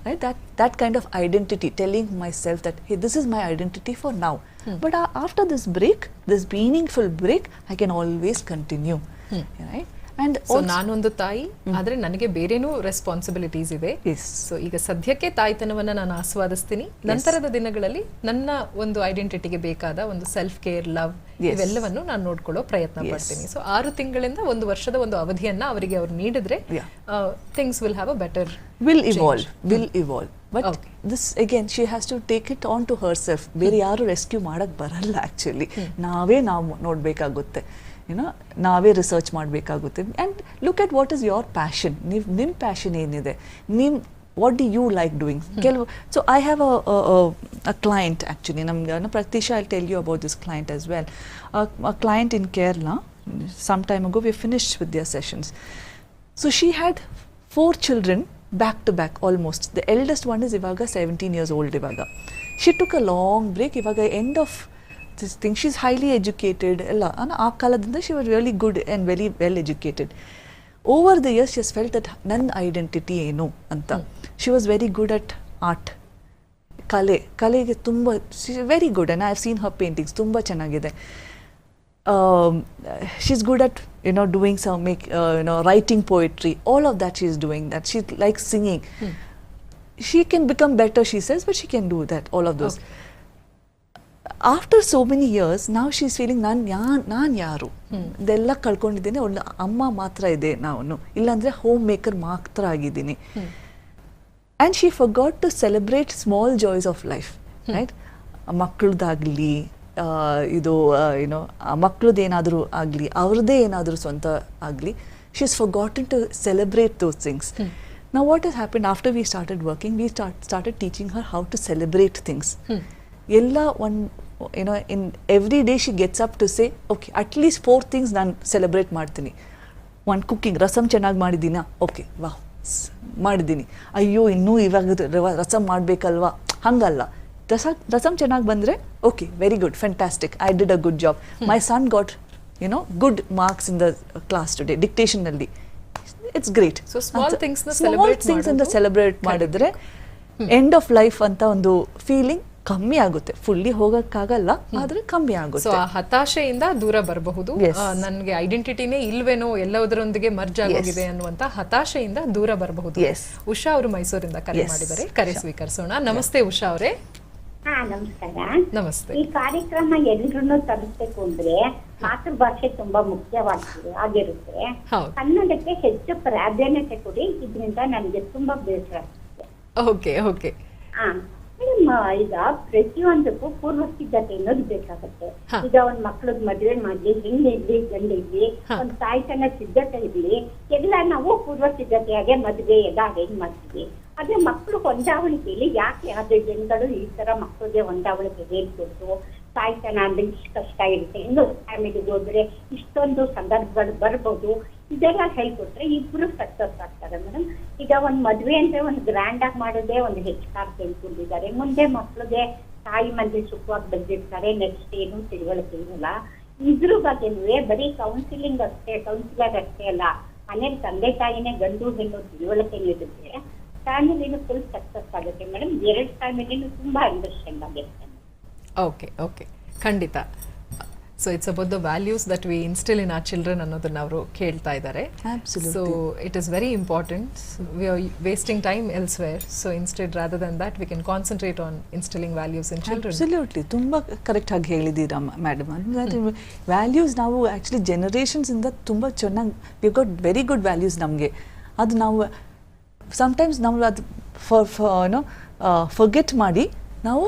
right? That kind of identity, telling myself that, hey, this is my identity for now, but after this break, this meaningful break, I can always continue, right? And so ನಾನೊಂದು ತಾಯಿ, ಆದ್ರೆ ನನಗೆ ಬೇರೆನೂ responsibilities ಇದೆ. So ಈಗ ಸದ್ಯಕ್ಕೆ ತಾಯ್ತನವನ್ನ ನಾನು ಆಸ್ವಾದಿಸ್ತೀನಿ. ನಂತರದ ದಿನಗಳಲ್ಲಿ ನನ್ನ ಒಂದು ಐಡೆಂಟಿಟಿಗೆ ಬೇಕಾದ ಒಂದು ಸೆಲ್ಫ್ ಕೇರ್, ಲವ್, ಇವೆಲ್ಲವನ್ನು ನಾನು ನೋಡ್ಕೊಳ್ಳೋ ಪ್ರಯತ್ನ ಪಡ್ತೀನಿ. ಸೊ 6 ತಿಂಗಳಿಂದ 1 ವರ್ಷದ ಒಂದು ಅವಧಿಯನ್ನ ಅವರಿಗೆ ಅವ್ರು ನೀಡಿದ್ರೆ things will have a better, will evolve. But this again, she has to take it on to herself. ಬೇರೆ ಯಾರು ರೆಸ್ಕ್ಯೂ ಮಾಡಕ್ ಬರಲ್ಲ. ಆಕ್ಚುಲಿ ನಾವೇ ನೋಡ್ಬೇಕಾಗುತ್ತೆ, ನಾವೇ ರಿಸರ್ಚ್ ಮಾಡಬೇಕಾಗುತ್ತೆ. And look at what is your passion. ನಿಮ್ಮ ಪ್ಯಾಷನ್ ಏನಿದೆ, what do you like doing. So I have a client, actually ನಮ್ಗೆ Pratisha, I tell you about this client as well. A client in Kerala, some time ago we finished with their sessions. So she had 4 children back to back almost. The eldest one is ivaga 17 years old ivaga. She took a long break. Ivaga end of this thing, she's highly educated ella, aa kaladinda she was really good and very well educated. Over the years she has felt that nan identity eno anta. She was very good at art, kalege tumba, she's very good, and I have seen her paintings, tumba chennagide. She's good at doing some writing poetry, all of that she's doing that. She likes singing. She can become better, she says, but she can do that, all of those. After so many years, now she's feeling ನಾನು ಯಾರು, ಇದೆಲ್ಲ ಕಳ್ಕೊಂಡಿದ್ದೀನಿ, ಒಳ್ಳೆ ಅಮ್ಮ ಮಾತ್ರ ಇದೆ, ನಾನು ಇಲ್ಲಾಂದ್ರೆ home maker ಮಾತ್ರ ಆಗಿದ್ದೀನಿ. And she forgot to celebrate small joys of life, right? ಮಕ್ಕಳದಾಗಲಿ, ಇದು ಮಕ್ಕಳದ್ದು ಏನಾದರೂ ಆಗಲಿ, ಅವ್ರದ್ದೇ ಏನಾದರೂ ಸ್ವಂತ ಆಗಲಿ, she has forgotten to celebrate those things. Now what has happened after we started working, we started teaching her how to celebrate things. Ella in every day she gets up to say, okay, at least 4 things ನಾನು celebrate ಮಾಡ್ತೀನಿ. ಒಂದು cooking, rasam ಚೆನ್ನಾಗಿ ಮಾಡಿದ್ದೀನಾ, okay, ವಾಹ್ ಮಾಡಿದ್ದೀನಿ, ಅಯ್ಯೋ ಇನ್ನೂ ಇವಾಗ ರಸಮ್ ಮಾಡಬೇಕಲ್ವಾ, ಹಂಗಲ್ಲ. ರಸಮ್ ಚೆನ್ನಾಗಿ ಬಂದರೆ okay, very good, fantastic, I did a good job, my son got good marks in the class today, ಡಿಕ್ಟೇಷನ್ನಲ್ಲಿ, it's great. So small things ಅಂತ ಸೆಲೆಬ್ರೇಟ್ ಮಾಡಿದ್ರೆ ಎಂಡ್ ಆಫ್ ಲೈಫ್ ಅಂತ ಒಂದು ಫೀಲಿಂಗ್ ಕಮ್ಮಿ ಆಗುತ್ತೆ, ಫುಲ್ಲಿ ಹೋಗಕ್ಕಾಗಲ್ಲ, ಆದ್ರೆ ಕಮ್ಮಿ ಸೊ ಆಗುತ್ತೆ. ಆ ಹತಾಶೆಯಿಂದ ದೂರ ಬರಬಹುದು. ನನ್ಗೆ ಐಡೆಂಟಿಟಿನೇ ಇಲ್ವೇನೋ, ಎಲ್ಲದರೊಂದಿಗೆ ಮರ್ಜ್ ಆಗೋಗಿದೆ ಅನ್ನುವಂತ ಹತಾಶೆಯಿಂದ ದೂರ ಬರಬಹುದು. ಉಷಾ ಅವರು ಮೈಸೂರಿಂದ ಕರೆ ಮಾಡಿದ್ದಾರೆ, ಕರೆ ಸ್ವೀಕರಿಸೋಣ. ನಮಸ್ತೆ ಉಷಾ ಅವರೇ. ನಮಸ್ಕಾರ. ನಮಸ್ತೆ. ಈ ಕಾರ್ಯಕ್ರಮ ಎಲ್ರೂ ತರಿಸ್ಬೇಕು ಅಂದ್ರೆ ಮಾತೃಭಾಷೆ ತುಂಬಾ ಆಗಿರುತ್ತೆ. ಕನ್ನಡಕ್ಕೆ ಹೆಚ್ಚು ಪ್ರಾಧಾನ್ಯತೆ ಕೊಡಿ, ಇದರಿಂದ ನನಗೆ ತುಂಬಾ ಬೇಸರ ಆಗ್ತದೆ. Okay okay. ಈಗ ಪ್ರತಿಯೊಂದಕ್ಕೂ ಪೂರ್ವ ಸಿದ್ಧತೆ ಅನ್ನೋದು ಬೇಕಾಗತ್ತೆ. ಈಗ ಒಂದ್ ಮಕ್ಳಗ್ ಮದ್ವೆ ಮಾಡ್ಲಿ, ಹೆಣ್ಣಿರ್ಲಿ ಗಂಡಿರ್ಲಿ, ಒಂದ್ ತಾಯ್ತನ ಸಿದ್ಧತೆ ಇರ್ಲಿ, ಎಲ್ಲ ನಾವು ಪೂರ್ವ ಸಿದ್ಧತೆಯಾಗೆ ಮದ್ವೆ ಎಲ್ಲ ಅರೇಂಜ್ ಮಾಡ್ತೀವಿ. ಆದ್ರೆ ಮಕ್ಕಳು ಹೊಂದಾವಣಿಕೆಯಲ್ಲಿ ಯಾಕೆ ಆದ್ರೆ ಜನಗಳು ಈ ತರ ಮಕ್ಕಳಿಗೆ ಹೊಂದಾವಣಿಕೆ ಹೇಳ್ಕೊಟ್ಟು, ತಾಯ್ತನ ಅಂದ್ರೆ ಇಷ್ಟು ಕಷ್ಟ ಇರುತ್ತೆ, ಇನ್ನೊಂದು ಫ್ಯಾಮಿಲಿಗೆ ಹೋದ್ರೆ ಇಷ್ಟೊಂದು ಸಂದರ್ಭಗಳು ಬರ್ಬೋದು, ಇದೆಲ್ಲ ಹೇಳ್ಕೊಟ್ರೆ ಇಬ್ರು ಸಕ್ಸಸ್ ಆಗ್ತಾರೆ ಮೇಡಮ್. ಈಗ ಒಂದ್ ಮದ್ವೆ ಅಂದ್ರೆ ಒಂದು ಗ್ರ್ಯಾಂಡ್ ಆಗಿ ಮಾಡೋದೇ ಒಂದು ಹೆಚ್ಚಾಗಿ ತಿಳ್ಕೊಂಡಿದ್ದಾರೆ. ಮುಂದೆ ಮಕ್ಳಿಗೆ ತಾಯಿ ಮಂದಿ ಸುಖವಾಗಿ ಬಂದಿರ್ತಾರೆ, ನೆಕ್ಸ್ಟ್ ಏನು ತಿಳುವಳಿಕೆ ಇರಲ್ಲ. ಇದ್ರ ಬಗ್ಗೆನೂ ಬರೀ ಕೌನ್ಸಿಲಿಂಗ್ ಅಷ್ಟೇ, ಕೌನ್ಸಿಲರ್ ಅಷ್ಟೇ ಅಲ್ಲ, ಮನೇಲಿ ತಂದೆ ತಾಯಿನೇ ಗಂಡು ಹೆಣ್ಣು ತಿಳುವಳಿಕೆ ನೀಡಿದ್ರೆ ಫ್ಯಾಮಿಲಿನೂ ಫುಲ್ ಸಕ್ಸಸ್ ಆಗುತ್ತೆ ಮೇಡಮ್. ಎರಡು ಫ್ಯಾಮಿಲಿನೂ ತುಂಬಾ ಅಂಡರ್ಸ್ಟ್ಯಾಂಡ್ ಆಗಿರುತ್ತೆ. ಓಕೆ ಓಕೆ, ಖಂಡಿತ. So it's about the values that we instil in our children ಅನ್ನೋದನ್ನ ಅವರು ಕೇಳ್ತಾ ಇದ್ದಾರೆ. So it is very important. We are wasting time elsewhere. So instead rather than that we can concentrate on instilling values in children. Absolutely, ತುಂಬಾ correct ಆಗಿ ಹೇಳಿದ್ದೀರಾ madam. Values ನಾವು actually generations ಇಂದ ತುಂಬ ಚೆನ್ನಾಗಿ we got very good values. ನಮಗೆ ಅದು ನಾವು ಸಮ್ಟೈಮ್ಸ್ ನಾವು ಅದು ಫರ್ಗೆಟ್ ಮಾಡಿ ನಾವು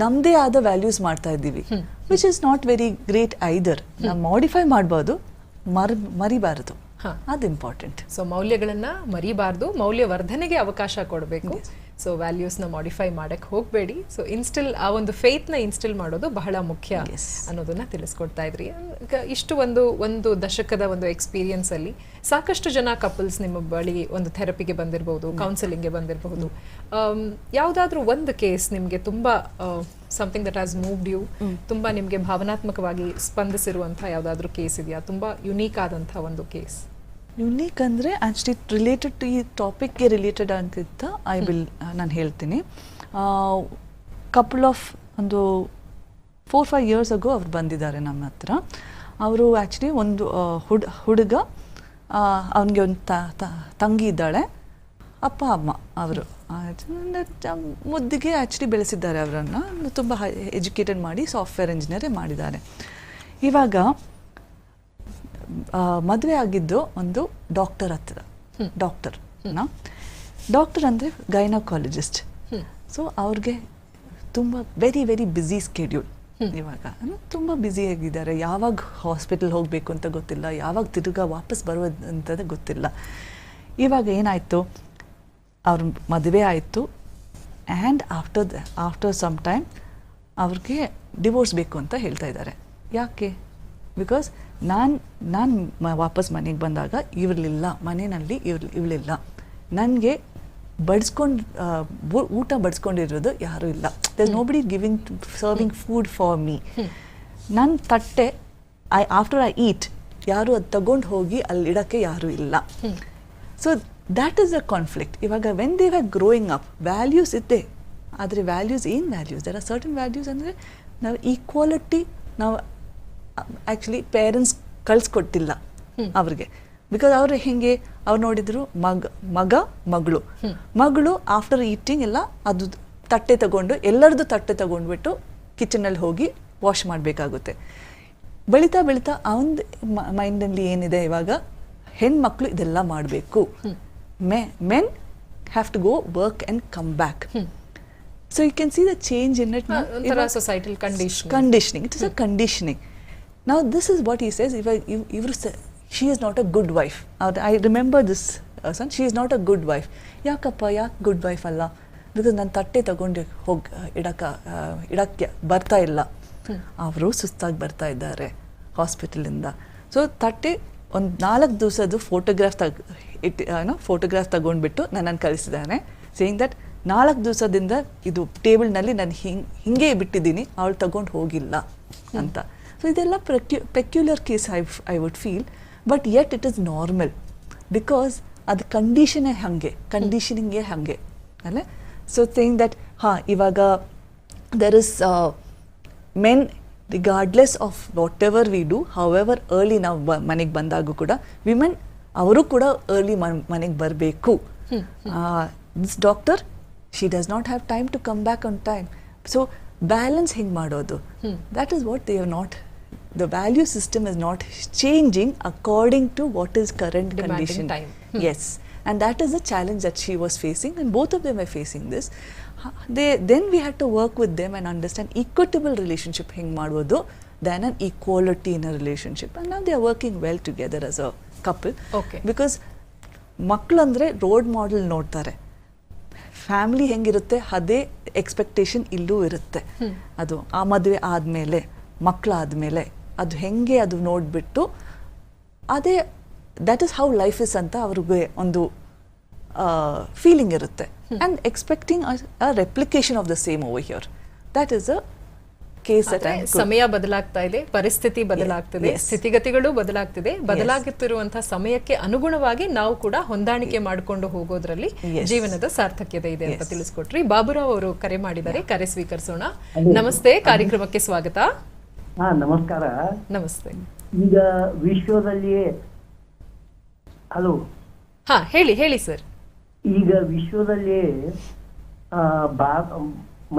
ನಮ್ಮದೇ ಆದ ವ್ಯಾಲ್ಯೂಸ್ ಮಾಡ್ತಾ ಇದ್ದೀವಿ, which is not very great either. ನಾವು ಮಾಡಿಫೈ ಮಾಡ್ಬೋದು, ಮರಿಬಾರದು, ಅದು ಇಂಪಾರ್ಟೆಂಟ್. ಸೊ ಮೌಲ್ಯಗಳನ್ನ ಮರಿಬಾರ್ದು, ಮೌಲ್ಯವರ್ಧನೆಗೆ ಅವಕಾಶ ಕೊಡಬೇಕು. ಸೊ ವ್ಯಾಲ್ಯೂಸ್ನ ಮಾಡಿಫೈ ಮಾಡಕ್ಕೆ ಹೋಗಬೇಡಿ. ಸೊ ಇನ್ಸ್ಟಿಲ್ ಆ ಒಂದು ಫೇತ್ನ ಇನ್ಸ್ಟಿಲ್ ಮಾಡೋದು ಬಹಳ ಮುಖ್ಯ ಅನ್ನೋದನ್ನ ತಿಳಿಸ್ಕೊಡ್ತಾ ಇದ್ರಿ. ಇಷ್ಟು ಒಂದು ದಶಕದ ಒಂದು ಎಕ್ಸ್ಪೀರಿಯನ್ಸ್ ಅಲ್ಲಿ ಸಾಕಷ್ಟು ಜನ ಕಪಲ್ಸ್ ನಿಮ್ಮ ಬಳಿ ಒಂದು ಥೆರಪಿಗೆ ಬಂದಿರಬಹುದು, ಕೌನ್ಸಿಲಿಂಗ್ಗೆ ಬಂದಿರಬಹುದು. ಯಾವುದಾದ್ರೂ ಒಂದು ಕೇಸ್ ನಿಮಗೆ ತುಂಬಾ something that has moved you, ತುಂಬಾ ನಿಮಗೆ ಭಾವನಾತ್ಮಕವಾಗಿ ಸ್ಪಂದಿಸಿರುವಂಥ ಯಾವುದಾದ್ರೂ ಕೇಸ್ ಇದೆಯಾ? ತುಂಬಾ ಯುನೀಕ್ ಆದಂಥ ಒಂದು ಕೇಸ್. ಯುನೀಕ್ ಅಂದರೆ ಆ್ಯಕ್ಚುಲಿ ರಿಲೇಟೆಡ್ ಟು ಈ ಟಾಪಿಕ್ಗೆ ರಿಲೇಟೆಡ್ ಅಂತಿತ್ತ ನಾನು ಹೇಳ್ತೀನಿ. ಕಪಲ್ ಆಫ್ ಒಂದು 4-5 years ಅಗೋ ಅವ್ರು ಬಂದಿದ್ದಾರೆ ನಮ್ಮ ಹತ್ರ. ಅವರು ಆ್ಯಕ್ಚುಲಿ ಒಂದು ಹುಡುಗ, ಅವನಿಗೆ ಒಂದು ತಂಗಿ ಇದ್ದಾಳೆ, ಅಪ್ಪ ಅಮ್ಮ ಅವರು ಮುದ್ದಿಗೆ ಆ್ಯಕ್ಚುಲಿ ಬೆಳೆಸಿದ್ದಾರೆ ಅವರನ್ನು. ತುಂಬ ಎಜುಕೇಟೆಡ್ ಮಾಡಿ ಸಾಫ್ಟ್ವೇರ್ ಇಂಜಿನಿಯರೇ ಮಾಡಿದ್ದಾರೆ. ಇವಾಗ ಮದುವೆ ಆಗಿದ್ದು ಒಂದು ಡಾಕ್ಟರ್ ಹತ್ರ. ಡಾಕ್ಟರ್ ಅಂದರೆ ಗೈನಕಾಲಜಿಸ್ಟ್. ಸೊ ಅವ್ರಿಗೆ ತುಂಬ ವೆರಿ ವೆರಿ ಬ್ಯುಸಿ ಸ್ಕೆಡ್ಯೂಲ್. ಇವಾಗ ತುಂಬ ಬ್ಯುಸಿ ಆಗಿದ್ದಾರೆ. ಯಾವಾಗ ಹಾಸ್ಪಿಟಲ್ ಹೋಗಬೇಕು ಅಂತ ಗೊತ್ತಿಲ್ಲ, ಯಾವಾಗ ತಿರುಗಾ ವಾಪಸ್ ಬರುವಂಥದ್ದು ಗೊತ್ತಿಲ್ಲ. ಇವಾಗ ಏನಾಯಿತು, ಅವ್ರ ಮದುವೆ ಆಯಿತು ಆ್ಯಂಡ್ ಆಫ್ಟರ್ ಸಮ್ ಟೈಮ್ ಅವ್ರಿಗೆ ಡಿವೋರ್ಸ್ ಬೇಕು ಅಂತ ಹೇಳ್ತಾ ಇದ್ದಾರೆ. ಯಾಕೆ? ಬಿಕಾಸ್ ನಾನು ವಾಪಸ್ ಮನೆಗೆ ಬಂದಾಗ ಇವ್ರಲಿಲ್ಲ, ಮನೆಯಲ್ಲಿ ಇವಳಿಲ್ಲ, ನನಗೆ ಊಟ ಬಡಿಸ್ಕೊಂಡಿರೋದು ಯಾರೂ ಇಲ್ಲ. There nobody serving food for me. ನನ್ನ ತಟ್ಟೆ ಆಫ್ಟರ್ ಐ ಈಟ್ ಯಾರು ಅದು ತಗೊಂಡು ಹೋಗಿ ಅಲ್ಲಿ ಇಡೋಕ್ಕೆ ಯಾರೂ ಇಲ್ಲ. So that is a conflict. ಇವಾಗ when they are growing up, values ಇದೆ, ಆದರೆ ವ್ಯಾಲ್ಯೂಸ್ ಏನು values? There are certain values. ಅಂದರೆ ನಾವು ಈಕ್ವಾಲಿಟಿ ನಾವು ಆ್ಯಕ್ಚುಲಿ ಪೇರೆಂಟ್ಸ್ ಕಳಿಸ್ಕೊಟ್ಟಿಲ್ಲ ಅವ್ರಿಗೆ. ಬಿಕಾಸ್ ಅವ್ರು ಹೆಂಗೆ ಅವ್ರು ನೋಡಿದ್ರು ಮಗಳು ಆಫ್ಟರ್ ಈಟಿಂಗ್ ಎಲ್ಲ ಅದು ತಟ್ಟೆ ತಗೊಂಡು ಎಲ್ಲರದ್ದು ತಟ್ಟೆ ತಗೊಂಡ್ಬಿಟ್ಟು ಕಿಚನಲ್ಲಿ ಹೋಗಿ ವಾಶ್ ಮಾಡಬೇಕಾಗುತ್ತೆ. ಬೆಳೀತಾ ಬೆಳೀತಾ ಅವನ ಮೈಂಡಲ್ಲಿ ಏನಿದೆ, ಇವಾಗ ಹೆಣ್ಮಕ್ಳು ಇದೆಲ್ಲ ಮಾಡಬೇಕು, men have to go work and come back. So you can see the change in it. Societal conditioning, it is a conditioning. Now this is what he says, she is not a good wife. I remember this son, she is not a good wife. ಯಾಕಪ್ಪ good wife ಅಲ್ಲ? Because ನಾನು ತಟ್ಟೆ ತಗೊಂಡು ಇಡಕ್ಕೆ ಬರ್ತಾ ಇಲ್ಲ. ಅವರು ಸುಸ್ತಾಗಿ ಬರ್ತಾ ಇದ್ದಾರೆ ಹಾಸ್ಪಿಟಲಿಂದ. ಸೊ ತಟ್ಟೆ ಒಂದು 4 ದಿವಸದ್ದು ಫೋಟೋಗ್ರಾಫ್ ತಗೊಂಡ್ಬಿಟ್ಟು ನನ್ನನ್ನು ಕಳಿಸಿದ್ದಾನೆ, ಸೇಯಿಂಗ್ ದಟ್ 4 ದಿವಸದಿಂದ ಇದು ಟೇಬಲ್ನಲ್ಲಿ ನಾನು ಹಿಂಗೆ ಬಿಟ್ಟಿದ್ದೀನಿ, ಅವಳು ತಗೊಂಡು ಹೋಗಿಲ್ಲ ಅಂತ. ಸೊ ಇದೆಲ್ಲ peculiar case I would feel, but yet it is normal because ಅದು ಕಂಡೀಷನಿಂಗೇ ಹಾಗೆ ಅಲ್ಲ. ಸೊ ಥಿಂಕ್ ದಟ್ ಇವಾಗ there is men regardless of whatever we do however early ನಾವು ಮನೆಗೆ ಬಂದಾಗೂ ಕೂಡ ವಿಮೆನ್ ಅವರು ಕೂಡ ಅರ್ಲಿ ಮನೆಗೆ ಬರಬೇಕು. This doctor she does not have time to come back on time. So balance ಹಿಂಗೆ ಮಾಡೋದು, that is what they are not, the value system is not changing according to what is current condition. Yes, and that is the challenge that she was facing, and both of them were facing this. Then we had to work with them and understand equitable relationship hing madodu than an equality in a relationship, and now they are working well together as a couple. Okay, because ಮಕ್ಕಳು ಅಂದರೆ road model ನೋಡ್ತಾರೆ, family ಹೆಂಗಿರುತ್ತೆ ಅದೇ expectation ಇಲ್ಲೂ ಇರುತ್ತೆ. ಅದು ಆ ಮದುವೆ ಆದಮೇಲೆ ಮಕ್ಕಳಾದಮೇಲೆ ಅದು ಹೆಂಗೆ ಅದು ನೋಡಿಬಿಟ್ಟು ಅದೇ that is how life is ಅಂತ ಅವ್ರಿಗೆ ಒಂದು ಫೀಲಿಂಗ್ ಇರುತ್ತೆ. And expecting a replication of the same over here, that is a case. ಸಮಯ ಬದಲಾಗ್ತಾ ಇದೆ, ಪರಿಸ್ಥಿತಿ ಬದಲಾಗ್ತಿದೆ, ಸ್ಥಿತಿಗತಿಗಳು ಬದಲಾಗ್ತಿದೆ. ಬದಲಾಗುತ್ತಿರುವಂತಹ ಸಮಯಕ್ಕೆ ಅನುಗುಣವಾಗಿ ನಾವು ಕೂಡ ಹೊಂದಾಣಿಕೆ ಮಾಡಿಕೊಂಡು ಹೋಗೋದ್ರಲ್ಲಿ ಜೀವನದ ಸಾರ್ಥಕ್ಯತೆ ಇದೆ ಅಂತ ತಿಳಿಸ್ಕೊಟ್ರಿ. ಬಾಬುರಾವ್ ಅವರು ಕರೆ ಮಾಡಿದ್ದಾರೆ, ಕರೆ ಸ್ವೀಕರಿಸೋಣ. ನಮಸ್ತೆ, ಕಾರ್ಯಕ್ರಮಕ್ಕೆ ಸ್ವಾಗತ. ನಮಸ್ಕಾರ. ನಮಸ್ತೆ. ಈಗ ವಿಶ್ವದಲ್ಲಿ ಹಲೋ ಹೇಳಿ ಸರ್. ಈಗ ವಿಶ್ವದಲ್ಲಿ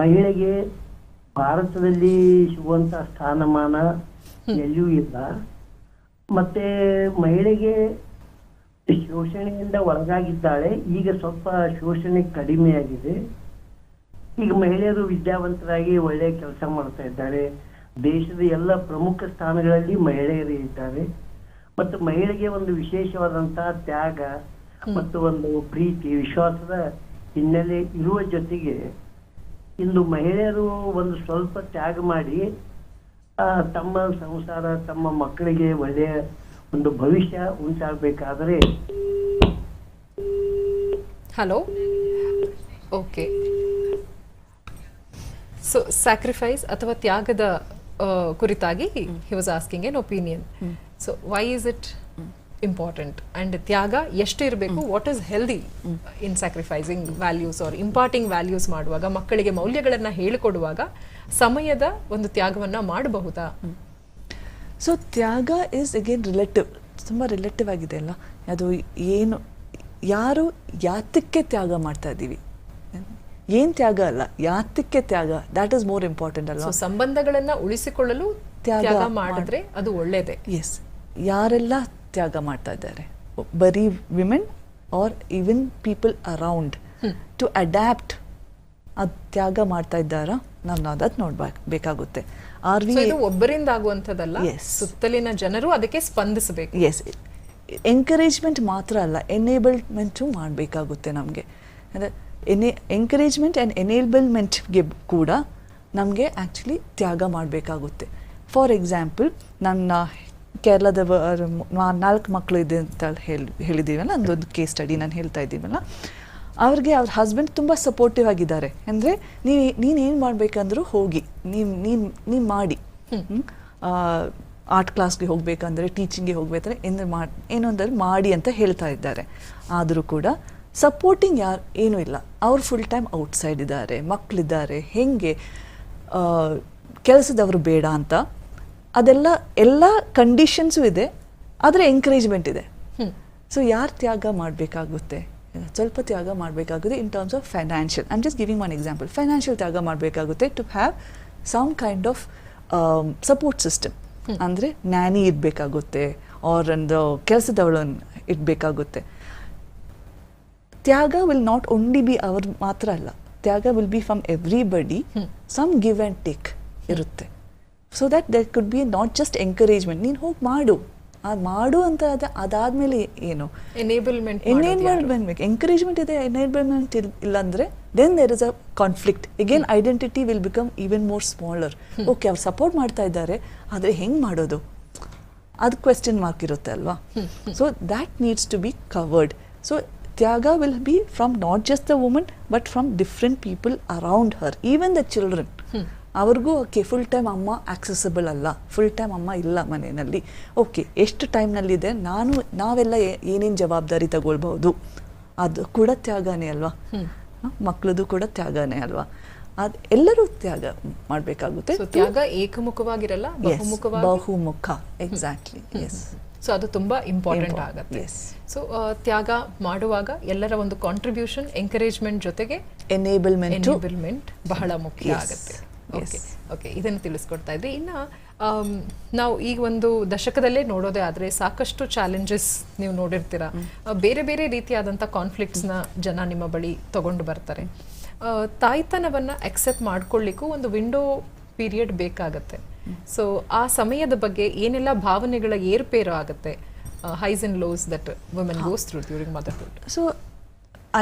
ಮಹಿಳೆಗೆ ಭಾರತದಲ್ಲಿ ಸಿಗುವಂತ ಸ್ಥಾನಮಾನ ಎಲ್ಲಿಯೂ ಇಲ್ಲ. ಮತ್ತೆ ಮಹಿಳೆಗೆ ಶೋಷಣೆಯಿಂದ ಒಳಗಾಗಿದ್ದಾಳೆ. ಈಗ ಸ್ವಲ್ಪ ಶೋಷಣೆ ಕಡಿಮೆಯಾಗಿದೆ. ಈಗ ಮಹಿಳೆಯರು ವಿದ್ಯಾವಂತರಾಗಿ ಒಳ್ಳೆಯ ಕೆಲಸ ಮಾಡ್ತಾ ಇದ್ದಾರೆ. ದೇಶದ ಎಲ್ಲ ಪ್ರಮುಖ ಸ್ಥಾನಗಳಲ್ಲಿ ಮಹಿಳೆಯರು ಇದ್ದಾರೆ. ಮತ್ತು ಮಹಿಳೆಗೆ ಒಂದು ವಿಶೇಷವಾದಂತಹ ತ್ಯಾಗ ಮತ್ತು ಒಂದು ಪ್ರೀತಿ ವಿಶ್ವಾಸದ ಹಿನ್ನೆಲೆ ಇರುವ ಜೊತೆಗೆ ಇಂದು ಮಹಿಳೆಯರು ಒಂದು ಸ್ವಲ್ಪ ತ್ಯಾಗ ಮಾಡಿ ತಮ್ಮ ಸಂಸಾರ, ತಮ್ಮ ಮಕ್ಕಳಿಗೆ ಒಳ್ಳೆಯ ಒಂದು ಭವಿಷ್ಯ ಉಂಟಾಗಬೇಕಾದರೆ. Hello, okay. ಸೊ ಸ್ಯಾಕ್ರಿಫೈಸ್ ಅಥವಾ ತ್ಯಾಗದ ಕುರಿತಾಗಿ he was asking an opinion. So why is it important and ತ್ಯಾಗ ಎಷ್ಟು ಇರಬೇಕು, what is healthy in sacrificing values or imparting values ಮಾಡುವಾಗ, ಮಕ್ಕಳಿಗೆ ಮೌಲ್ಯಗಳನ್ನ ಹೇಳಿಕೊಡುವಾಗ ಸಮಯದ ಒಂದು ತ್ಯಾಗವನ್ನ ಮಾಡಬಹುದಾ? ಸೊ ತ್ಯಾಗ ಇಸ್ ಅಗೇನ್ ರಿಲೇಟಿವ್, ತುಂಬ ರಿಲೇಟಿವ್ ಆಗಿದೆ ಅಲ್ಲ. ಅದು ಏನು, ಯಾರು ಯಾತಕ್ಕೆ ತ್ಯಾಗ ಮಾಡ್ತಾ ಇದ್ದೀವಿ, ಏನ್ ತ್ಯಾಗ ಅಲ್ಲ, ಯಾತಕ್ಕೆ ತ್ಯಾಗ, ದ್ಯಾಟ್ ಇಸ್ ಮೋರ್ ಇಂಪಾರ್ಟೆಂಟ್ ಅಲ್ವಾ. ಸಂಬಂಧಗಳನ್ನ ಉಳಿಸಿಕೊಳ್ಳಲು ತ್ಯಾಗ ಮಾಡಿದ್ರೆ ಅದು ಒಳ್ಳೇದೇ. ಎಸ್, ಯಾರೆಲ್ಲ ತ್ಯಾಗ ಮಾಡ್ತಾ ಇದ್ದಾರೆ, ಬರೀ women are even people around to adapt, ಅದು ತ್ಯಾಗ ಮಾಡ್ತಾ ಇದ್ದಾರಾ, ನಾವು ಅದಕ್ಕೆ ನೋಡ್ಬೇಕಾಗುತ್ತೆ. ಒಬ್ಬರಿಂದ ಆಗುವಂಥದ್ದಲ್ಲ, ಸುತ್ತಲಿನ ಜನರು ಅದಕ್ಕೆ ಸ್ಪಂದಿಸಬೇಕು. ಎಸ್, ಎಂಕರೇಜ್ಮೆಂಟ್ ಮಾತ್ರ ಅಲ್ಲ, ಎನೇಬಲ್ಮೆಂಟು ಮಾಡಬೇಕಾಗುತ್ತೆ ನಮಗೆ. ಅಂದರೆ ಎಂಕರೇಜ್ಮೆಂಟ್ ಆ್ಯಂಡ್ ಎನೇಬಲ್ಮೆಂಟ್ಗೆ ಕೂಡ ನಮಗೆ ಆ್ಯಕ್ಚುಲಿ ತ್ಯಾಗ ಮಾಡಬೇಕಾಗುತ್ತೆ. ಫಾರ್ ಎಕ್ಸಾಂಪಲ್, ನನ್ನ ಕೇರಳದ 4 ಮಕ್ಕಳು ಇದೆ ಅಂತ ಹೇಳಿದ್ದೀವಲ್ಲ, ಅದೊಂದು ಕೇಸ್ ಸ್ಟಡಿ ನಾನು ಹೇಳ್ತಾ ಇದ್ದೀವಲ್ಲ, ಅವ್ರಿಗೆ ಅವ್ರ ಹಸ್ಬೆಂಡ್ ತುಂಬ ಸಪೋರ್ಟಿವ್ ಆಗಿದ್ದಾರೆ. ಅಂದರೆ ನೀನೇನು ಮಾಡಬೇಕಂದ್ರೂ ಹೋಗಿ ನೀನು ಮಾಡಿ, ಆರ್ಟ್ ಕ್ಲಾಸ್ಗೆ ಹೋಗಬೇಕಂದ್ರೆ, ಟೀಚಿಂಗ್ಗೆ ಹೋಗ್ಬೇಕಂದ್ರೆ ಏನೊಂದರೆ ಮಾಡಿ ಅಂತ ಹೇಳ್ತಾ ಇದ್ದಾರೆ. ಆದರೂ ಕೂಡ ಸಪೋರ್ಟಿಂಗ್ ಏನೂ ಇಲ್ಲ. ಅವ್ರು ಫುಲ್ ಟೈಮ್ ಔಟ್ಸೈಡ್ ಇದ್ದಾರೆ, ಮಕ್ಕಳಿದ್ದಾರೆ, ಹೆಂಗೆ ಕೆಲಸದವರು ಬೇಡ ಅಂತ, ಎಲ್ಲ ಕಂಡೀಷನ್ಸು ಇದೆ, ಆದರೆ ಎಂಕರೇಜ್ಮೆಂಟ್ ಇದೆ. ಸೊ ಯಾರು ತ್ಯಾಗ ಮಾಡಬೇಕಾಗುತ್ತೆ, ಸ್ವಲ್ಪ ತ್ಯಾಗ ಮಾಡಬೇಕಾಗುತ್ತೆ in terms of financial. I am just giving one example. Financial ತ್ಯಾಗ ಮಾಡಬೇಕಾಗುತ್ತೆ to have some kind of support system. ಅಂದರೆ ನ್ಯಾನಿ ಇರಬೇಕಾಗುತ್ತೆ, ಆರ್ ಒಂದು ಕೆಲಸದವಳನ್ನು ಇಡಬೇಕಾಗುತ್ತೆ. ತ್ಯಾಗ ವಿಲ್ ನಾಟ್ ಓನ್ಲಿ ಬಿ ಅವ್ರ ಮಾತ್ರ ಅಲ್ಲ, ತ್ಯಾಗ will be from everybody. Some give and take ಇರುತ್ತೆ. So that there could be not just encouragement, ನೀನು ಹೋಗಿ ಮಾಡು ಅಂತ ಅದಾದಮೇಲೆ ಏನು ಎನೇಬಲ್ಮೆಂಟ್ ಬೇಕು. ಎಂಕರೇಜ್ಮೆಂಟ್ ಇದೆ, ಎನೇಬಲ್ಮೆಂಟ್ ಇಲ್ಲ ಅಂದರೆ then there is a conflict. Again identity will become even more smaller. Okay, ಅವ್ರು ಸಪೋರ್ಟ್ ಮಾಡ್ತಾ ಇದ್ದಾರೆ, ಆದರೆ ಹೆಂಗೆ ಮಾಡೋದು, ಅದು ಕ್ವೆಶ್ಚನ್ ಮಾರ್ಕ್ ಇರುತ್ತೆ ಅಲ್ವಾ. So that needs to be covered. So ತ್ಯಾಗ will be from not just the woman but from different people around her, even the children. ಅವ್ರಿಗೂ ಓಕೆ, ಫುಲ್ ಟೈಮ್ ಅಮ್ಮ ಆಕ್ಸೆಸಿಬಲ್ ಅಲ್ಲ, ಫುಲ್ ಟೈಮ್ ಅಮ್ಮ ಇಲ್ಲ ಮನೆಯಲ್ಲಿ, okay ಎಷ್ಟು ಟೈಮ್ನಲ್ಲಿದೆ, ನಾವೆಲ್ಲ ಏನೇನು ಜವಾಬ್ದಾರಿ ತಗೊಳ್ಬಹುದು, ಅದು ಕೂಡ ತ್ಯಾಗನೇ ಅಲ್ವಾ. ಮಕ್ಕಳದು ಕೂಡ ತ್ಯಾಗನೇ ಅಲ್ವಾ. ಅದು ಎಲ್ಲರೂ ತ್ಯಾಗ ಮಾಡಬೇಕಾಗುತ್ತೆ. ತ್ಯಾಗ ಏಕಮುಖವಾಗಿರಲ್ಲ, ಬಹುಮುಖ. Exactly, S. ಸೊ ಅದು ತುಂಬಾ ಇಂಪಾರ್ಟೆಂಟ್ ಆಗುತ್ತೆ. ಸೊ ತ್ಯಾಗ ಮಾಡುವಾಗ ಎಲ್ಲರ ಒಂದು ಕಾಂಟ್ರಿಬ್ಯೂಷನ್, ಎಂಕರೇಜ್ಮೆಂಟ್ ಜೊತೆಗೆ ಎನೇಬಲ್ಮೆಂಟ್ ಬಹಳ ಮುಖ್ಯ ಆಗುತ್ತೆ. ಓಕೆ, ಇದನ್ನು ತಿಳಿಸ್ಕೊಡ್ತಾ ಇದ್ರಿ. ಇನ್ನು ನಾವು ಈಗ ಒಂದು ದಶಕದಲ್ಲೇ ನೋಡೋದೇ ಆದರೆ ಸಾಕಷ್ಟು ಚಾಲೆಂಜಸ್ ನೀವು ನೋಡಿರ್ತೀರಾ. ಬೇರೆ ಬೇರೆ ರೀತಿಯಾದಂಥ ಕಾನ್ಫ್ಲಿಕ್ಟ್ಸ್ನ ಜನ ನಿಮ್ಮ ಬಳಿ ತಗೊಂಡು ಬರ್ತಾರೆ. ತಾಯ್ತನವನ್ನು ಅಕ್ಸೆಪ್ಟ್ ಮಾಡ್ಕೊಳ್ಳಿಕ್ಕೂ ಒಂದು ವಿಂಡೋ ಪೀರಿಯಡ್ ಬೇಕಾಗತ್ತೆ. ಸೊ ಆ ಸಮಯದ ಬಗ್ಗೆ ಏನೆಲ್ಲ ಭಾವನೆಗಳ ಏರ್ಪೇರು ಆಗುತ್ತೆ, highs and lows that women goes through during motherhood? So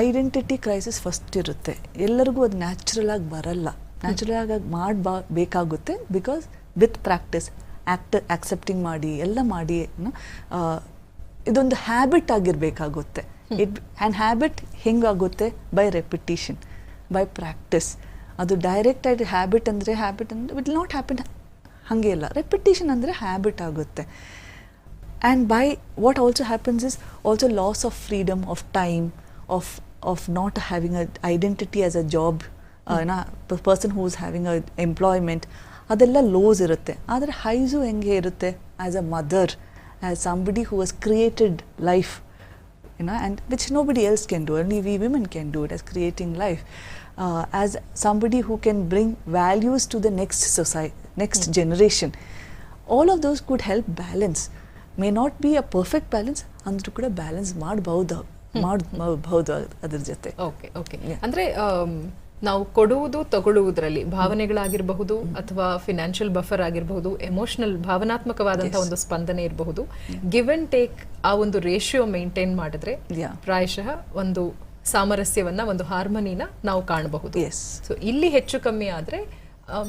identity crisis first ಇರುತ್ತೆ. ಎಲ್ಲರಿಗೂ ಅದು ನ್ಯಾಚುರಲ್ ಆಗಿ ಬರಲ್ಲ, ನ್ಯಾಚುರಲ್ ಆಗಿ ಮಾಡಬೇಕಾಗುತ್ತೆ. ಬಿಕಾಸ್ ವಿತ್ ಪ್ರಾಕ್ಟೀಸ್ ಆಕ್ಸೆಪ್ಟಿಂಗ್ ಮಾಡಿ ಎಲ್ಲ ಮಾಡಿ ಇದೊಂದು ಹ್ಯಾಬಿಟ್ ಆಗಿರಬೇಕಾಗುತ್ತೆ. ಆ್ಯಂಡ್ ಹ್ಯಾಬಿಟ್ ಹೆಂಗಾಗುತ್ತೆ? By repetition, by practice. ಅದು ಡೈರೆಕ್ಟ್ ಆಗಿ ಹ್ಯಾಬಿಟ್ ಅಂದರೆ ವಿಲ್ ನಾಟ್ ಹ್ಯಾಪನ್. ಹಾಗೆ ಇಲ್ಲ, ರೆಪಿಟೇಷನ್ ಅಂದರೆ ಹ್ಯಾಬಿಟ್ ಆಗುತ್ತೆ. And by what also happens is also loss of freedom, of time, of not having a identity as a job, person who is having a employment, ಅದೆಲ್ಲ loss ಇರುತ್ತೆ. ಆದರೆ highs ಹೆಂಗೆ ಇರುತ್ತೆ? As a mother, as somebody who has created life, and which nobody else can do, only we women can do it, as creating life, as somebody who can bring values to the next society, next generation. All of those could help balance. May not be a perfect balance, andru kuda balance ಮಾಡಬಹುದು ಅದರ ಜೊತೆ. Okay. ಅಂದ್ರೆ ನಾವು ಕೊಡುವುದು ತಗೊಳ್ಳುವುದರಲ್ಲಿ ಭಾವನೆಗಳಾಗಿರಬಹುದು, ಅಥವಾ financial buffer ಆಗಿರಬಹುದು, emotional ಭಾವನಾತ್ಮಕವಾದಂತಹ ಒಂದು ಸ್ಪಂದನೆ ಇರಬಹುದು, ಗಿವ್ ಅಂಡ್ ಟೇಕ್, ಆ ಒಂದು ರೇಷಿಯೋ ಮೇಂಟೈನ್ ಮಾಡಿದ್ರೆ ಪ್ರಾಯಶಃ ಒಂದು ಸಾಮರಸ್ಯವನ್ನ, ಒಂದು ಹಾರ್ಮನಿನ ನಾವು ಕಾಣಬಹುದು. ಸೊ ಇಲ್ಲಿ ಹೆಚ್ಚು ಕಮ್ಮಿ ಆದ್ರೆ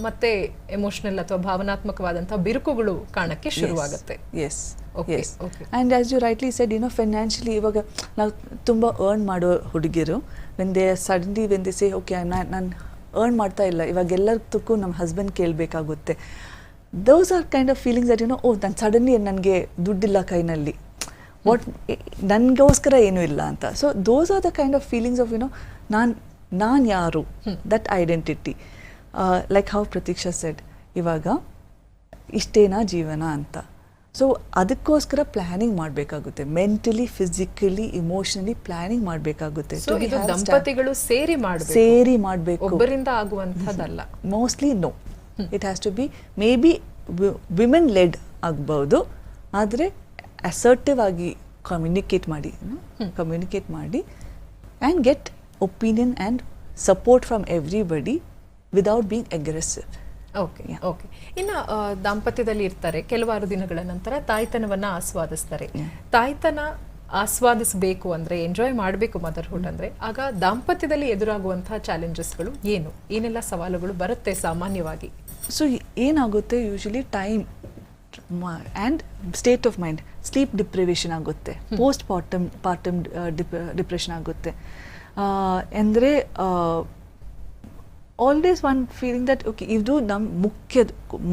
ಮತ್ತೆ ಎಮೋಷನಲ್ ಅಥವಾ ಭಾವನಾತ್ಮಕವಾದಂತಹ ಬಿರುಕುಗಳು ಕಾಣಕ್ಕೆ ಶುರುವಾಗುತ್ತೆ. And as you rightly said, financially ಇವಾಗ ನಾವು ತುಂಬ ಅರ್ನ್ ಮಾಡೋ ಹುಡುಗಿರು, ವೆನ್ ದೇ ಸೇ ಓಕೆ ನಾನು ಅರ್ನ್ ಮಾಡ್ತಾ ಇಲ್ಲ, ಇವಾಗ ಎಲ್ಲದಕ್ಕೂ ನಮ್ಮ ಹಸ್ಬೆಂಡ್ ಕೇಳಬೇಕಾಗುತ್ತೆ. Those are kind of feelings that ನಾನು ಸಡನ್ಲಿ ನನಗೆ ದುಡ್ಡಿಲ್ಲ ಕೈನಲ್ಲಿ, ನನಗೋಸ್ಕರ ಏನೂ ಇಲ್ಲ ಅಂತ. So those are the kind of feelings of ನಾನು ಯಾರು, that identity. Like how Pratiksha said, ಇವಾಗ ಇಷ್ಟೇನಾ ಜೀವನ ಅಂತ. ಸೊ ಅದಕ್ಕೋಸ್ಕರ ಪ್ಲಾನಿಂಗ್ ಮಾಡಬೇಕಾಗುತ್ತೆ, ಮೆಂಟಲಿ, ಫಿಸಿಕಲಿ, ಇಮೋಷನಲಿ ಪ್ಲಾನಿಂಗ್ ಮಾಡಬೇಕಾಗುತ್ತೆ. ದಂಪತಿಗಳು ಸೇರಿ ಮಾಡಬೇಕು, ಒಬ್ಬರಿಂದ ಆಗುವಂಥದ್ದಲ್ಲ. Mostly no, it has to be maybe women led ಆಗ್ಬೋದು, ಆದರೆ ಅಸರ್ಟಿವ್ ಆಗಿ ಕಮ್ಯುನಿಕೇಟ್ ಮಾಡಿ and get opinion and support from everybody without being aggressive. Okay. ಇನ್ನು ದಾಂಪತ್ಯದಲ್ಲಿ ಇರ್ತಾರೆ, ಕೆಲವಾರು ದಿನಗಳ ನಂತರ ತಾಯ್ತನವನ್ನ ಆಸ್ವಾದಿಸ್ತಾರೆ. ತಾಯ್ತನ ಆಸ್ವಾದಿಸಬೇಕು ಅಂದ್ರೆ, ಎಂಜಾಯ್ ಮಾಡಬೇಕು ಮದರ್ಹುಡ್ ಅಂದ್ರೆ, ಆಗ ದಾಂಪತ್ಯದಲ್ಲಿ ಎದುರಾಗುವಂತಹ ಚಾಲೆಂಜಸ್ಗಳು ಏನೆಲ್ಲ ಸವಾಲುಗಳು ಬರುತ್ತೆ ಸಾಮಾನ್ಯವಾಗಿ? ಸೊ ಏನಾಗುತ್ತೆ, usually time and state of mind, sleep deprivation ಆಗುತ್ತೆ, ಪೋಸ್ಟ್ ಪಾರ್ಟಮ್ ಡಿಪ್ರೆಷನ್ ಆಗುತ್ತೆ. ಅಂದರೆ always one feeling that okay, ಇದು ನಮ್ಮ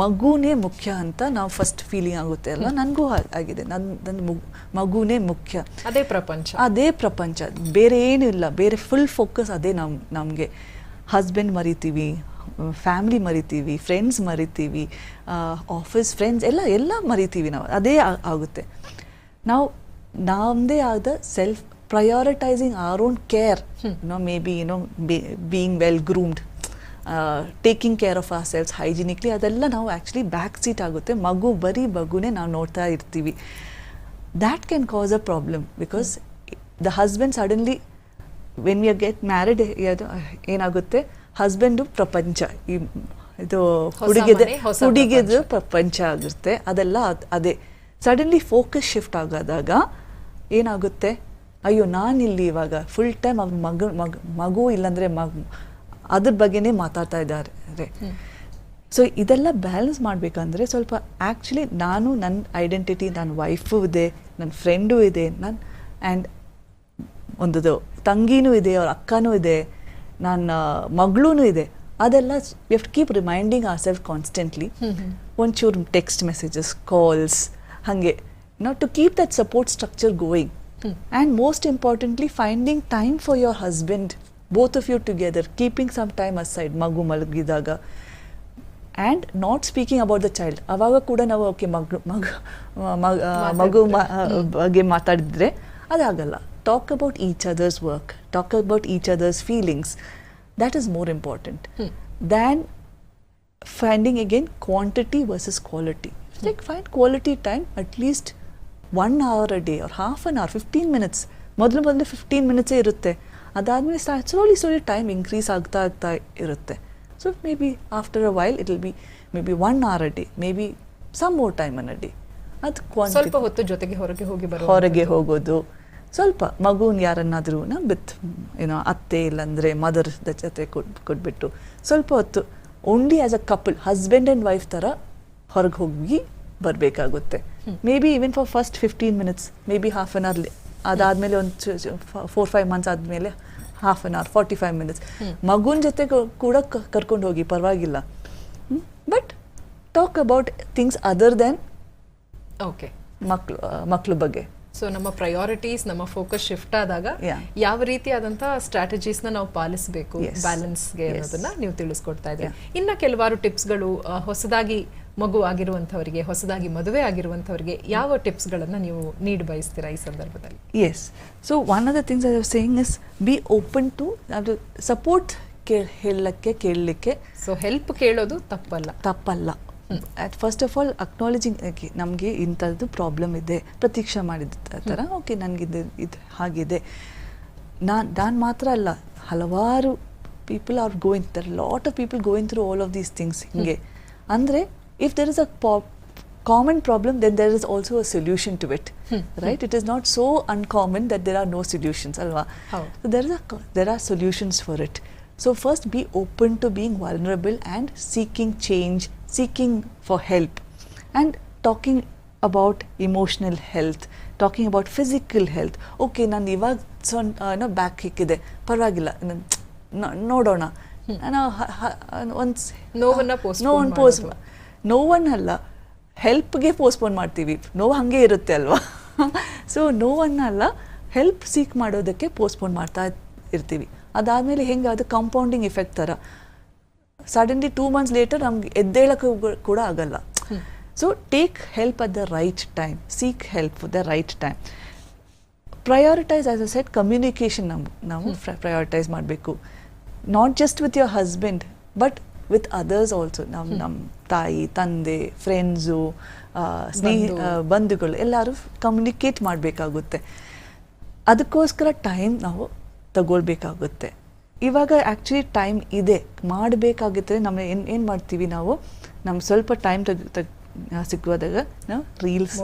ಮಗುನೇ ಮುಖ್ಯ ಅಂತ ನಾವು ಫಸ್ಟ್ ಫೀಲಿಂಗ್ ಆಗುತ್ತೆ ಅಲ್ಲ. ನನಗೂ ಆಗಿದೆ, ನನ್ನ ಮಗುನೇ ಮುಖ್ಯ, ಅದೇ ಪ್ರಪಂಚ, ಬೇರೆ ಏನೂ ಇಲ್ಲ, ಬೇರೆ ಫುಲ್ ಫೋಕಸ್ ಅದೇ. ನಮಗೆ ಹಸ್ಬೆಂಡ್ ಮರಿತೀವಿ, ಫ್ಯಾಮಿಲಿ ಮರಿತೀವಿ, ಫ್ರೆಂಡ್ಸ್ ಮರಿತೀವಿ, ಆಫೀಸ್ ಫ್ರೆಂಡ್ಸ್ ಎಲ್ಲ ಮರಿತೀವಿ ನಾವು, ಅದೇ ಆಗುತ್ತೆ. ನಾವು ನಮ್ಮದೇ ಆದ self prioritising our own care, maybe being well groomed, taking care of ourselves hygienically, ಅದೆಲ್ಲ ನಾವು ಆ್ಯಕ್ಚುಲಿ ಬ್ಯಾಕ್ ಸೀಟ್ ಆಗುತ್ತೆ. ಮಗುನೇ ನಾವು ನೋಡ್ತಾ ಇರ್ತೀವಿ. That can cause a problem, because the husband suddenly when we get married ಏನಾಗುತ್ತೆ, husband ಪ್ರಪಂಚ, ಇದು ಹುಡುಗಿದು ಪ್ರಪಂಚ ಆಗುತ್ತೆ, ಅದೆಲ್ಲ ಅದೇ. ಸಡನ್ಲಿ ಫೋಕಸ್ ಶಿಫ್ಟ್ ಆಗೋದಾಗ ಏನಾಗುತ್ತೆ, ಅಯ್ಯೋ ನಾನಿಲ್ಲಿ ಇವಾಗ ಫುಲ್ ಟೈಮ್ ಅವ್ರ ಮಗು ಇಲ್ಲಾಂದರೆ ಅದ್ರ ಬಗ್ಗೆನೇ ಮಾತಾಡ್ತಾ ಇದ್ದಾರೆ. ಸೊ ಇದೆಲ್ಲ ಬ್ಯಾಲೆನ್ಸ್ ಮಾಡಬೇಕಂದ್ರೆ ಸ್ವಲ್ಪ ಆ್ಯಕ್ಚುಲಿ ನನ್ನ ಐಡೆಂಟಿಟಿ, ನನ್ನ ವೈಫು ಇದೆ, ನನ್ನ ಫ್ರೆಂಡು ಇದೆ, ಆ್ಯಂಡ್ ಒಂದು ತಂಗಿನೂ ಇದೆ, ಅವ್ರ ಅಕ್ಕನೂ ಇದೆ, ನನ್ನ ಮಗಳೂ ಇದೆ, ಅದೆಲ್ಲ we have to keep reminding our self constantly. ಒಂಚೂರು ಟೆಕ್ಸ್ಟ್ ಮೆಸೇಜಸ್, ಕಾಲ್ಸ್, ಹಾಗೆ to keep that support structure going. And most importantly finding time for your husband both of you together, keeping some time aside, ಮಗು ಮಲಗಿದಾಗ, and not speaking about the child. ಅವಾಗ ಕೂಡ ನಾವು okay ಮಗು ಬಗ್ಗೆ ಮಾತಾಡಿದ್ರೆ ಅದಾಗಲ್ಲ. Talk about each other's work, talk about each other's feelings, that is more important than finding again quantity versus quality. Like find quality time at least 1 hour a day or half an hour, 15 minutes. ಮೊದಲು 15 minutes ಇರುತ್ತೆ. ಅದಾದಮೇಲೆ slowly time increase ಆಗ್ತಾ ಇರುತ್ತೆ. So maybe after a while it will be maybe 1 hour a day, maybe some more time in a day. ಅದು ಸ್ವಲ್ಪ ಹೊತ್ತು ಜೊತೆಗೆ ಹೊರಗೆ ಹೋಗೋದು, ಸ್ವಲ್ಪ ಮಗುನ ಯಾರನ್ನಾದ್ರೂ ಬಿತ್ ಅತ್ತೆ ಇಲ್ಲಾಂದ್ರೆ ಮದರ್ ಜೊತೆ ಕೊಟ್ಬಿಟ್ಟು ಸ್ವಲ್ಪ ಹೊತ್ತು only as a couple, husband and wife ಥರ ಹೊರಗೆ ಹೋಗಿ ಬರಬೇಕಾಗುತ್ತೆ. Maybe even for first 15 minutes, maybe half an hour. ಅದಾದಮೇಲೆ ಒಂದು 4-5 months ಆದಮೇಲೆ ಹಾಫ್ ಆನ್ ಅವರ್, 45 minutes. ಮಗುನ ಜೊತೆ ಕೂಡ ಕರ್ಕೊಂಡು ಹೋಗಿ, ಪರವಾಗಿಲ್ಲ. But talk about things other than okay ಮಕ್ಕಳ ಬಗ್ಗೆ. ಸೊ ನಮ್ಮ ಪ್ರಯಾರಿಟೀಸ್, ನಮ್ಮ ಫೋಕಸ್ ಶಿಫ್ಟ್ ಆದಾಗ ಯಾವ ರೀತಿಯಾದಂತಹ ಸ್ಟ್ರಾಟಜೀಸ್ನ ನಾವು ಪಾಲಿಸಬೇಕು ಬ್ಯಾಲೆನ್ಸ್ಗೆ ಅನ್ನೋದನ್ನ ನೀವು ತಿಳಿಸ್ಕೊಡ್ತಾ ಇದ್ದೀವಿ. ಇನ್ನ ಕೆಲವಾರು ಟಿಪ್ಸ್ಗಳು ಹೊಸದಾಗಿ ಮಗು ಆಗಿರುವಂಥವರಿಗೆ, ಹೊಸದಾಗಿ ಮದುವೆ ಆಗಿರುವಂಥವರಿಗೆ ಯಾವ ಟಿಪ್ಸ್ಗಳನ್ನು ನೀವು ನೀಡಿ ಬಯಸ್ತೀರಾ ಈ ಸಂದರ್ಭದಲ್ಲಿ? Yes. So one of the things I was saying is be open to support. ಕೇಳಲಿಕ್ಕೆ ಸೊ ಹೆಲ್ಪ್ ಕೇಳೋದು ತಪ್ಪಲ್ಲ. ಫಸ್ಟ್ ಆಫ್ ಆಲ್ ಅಕ್ನಾಲಜಿಂಗ್, ನಮಗೆ ಇಂಥದ್ದು ಪ್ರಾಬ್ಲಮ್ ಇದೆ, ಪ್ರತೀಕ್ಷೆ ಮಾಡಿದ ಥರ ಓಕೆ ನನಗಿದು ಇದು ಹಾಗಿದೆ. ನಾನು ಮಾತ್ರ ಅಲ್ಲ, ಹಲವಾರು people are going, there lot of people going through all of these things. ಹಿಂಗೆ ಅಂದರೆ if there is a common problem, then there is also a solution to it. Right? It is not so uncommon that there are no solutions, alva. So there are solutions for it. So first be open to being vulnerable and seeking change, seeking for help, and talking about emotional health, talking about physical health. Okay, ನಾನು ಇವಾಗ back ಹಿಕ್ಕಿದೆ, ಪರವಾಗಿಲ್ಲ, ನೋಡೋಣ. ನೋವನ್ನಲ್ಲ, ಹೆಲ್ಪ್ಗೆ postpone ಮಾಡ್ತೀವಿ. ನೋವು ಹಾಗೆ ಇರುತ್ತೆ ಅಲ್ವಾ? So ನೋವನ್ನಲ್ಲ, help seek ಮಾಡೋದಕ್ಕೆ ಪೋಸ್ಟ್ಪೋನ್ ಮಾಡ್ತಾ ಇರ್ತೀವಿ. ಅದಾದಮೇಲೆ ಹೆಂಗೆ ಅದು ಕಾಂಪೌಂಡಿಂಗ್ ಇಫೆಕ್ಟ್ ಥರ ಸಡನ್ಲಿ 2 months ಲೇಟರ್ ನಮ್ಗೆ ಎದ್ದೇಳಕ್ಕೆ ಕೂಡ ಆಗಲ್ಲ. So take help at the right time, seek help the right time. Prioritise, as a set, communication ನಾವು ಪ್ರಯಾರಿಟೈಸ್ ಮಾಡಬೇಕು. Not just with your husband but with others also. ನಮ್ಮ ತಾಯಿ, ತಂದೆ, friends, ಬಂಧುಗಳು ಎಲ್ಲರೂ ಕಮ್ಯುನಿಕೇಟ್ ಮಾಡಬೇಕಾಗುತ್ತೆ. ಅದಕ್ಕೋಸ್ಕರ ಟೈಮ್ ನಾವು ತಗೊಳ್ಬೇಕಾಗುತ್ತೆ. ಇವಾಗ ಆ್ಯಕ್ಚುಲಿ ಟೈಮ್ ಇದೆ, ಮಾಡಬೇಕಾಗುತ್ತೆ. ನಮ್ಮ ಏನು ಮಾಡ್ತೀವಿ ನಾವು, ನಮ್ಮ ಸ್ವಲ್ಪ ಟೈಮ್ ಸಿಕ್ಕುವಾಗ ನಾವು ರೀಲ್ಸ್,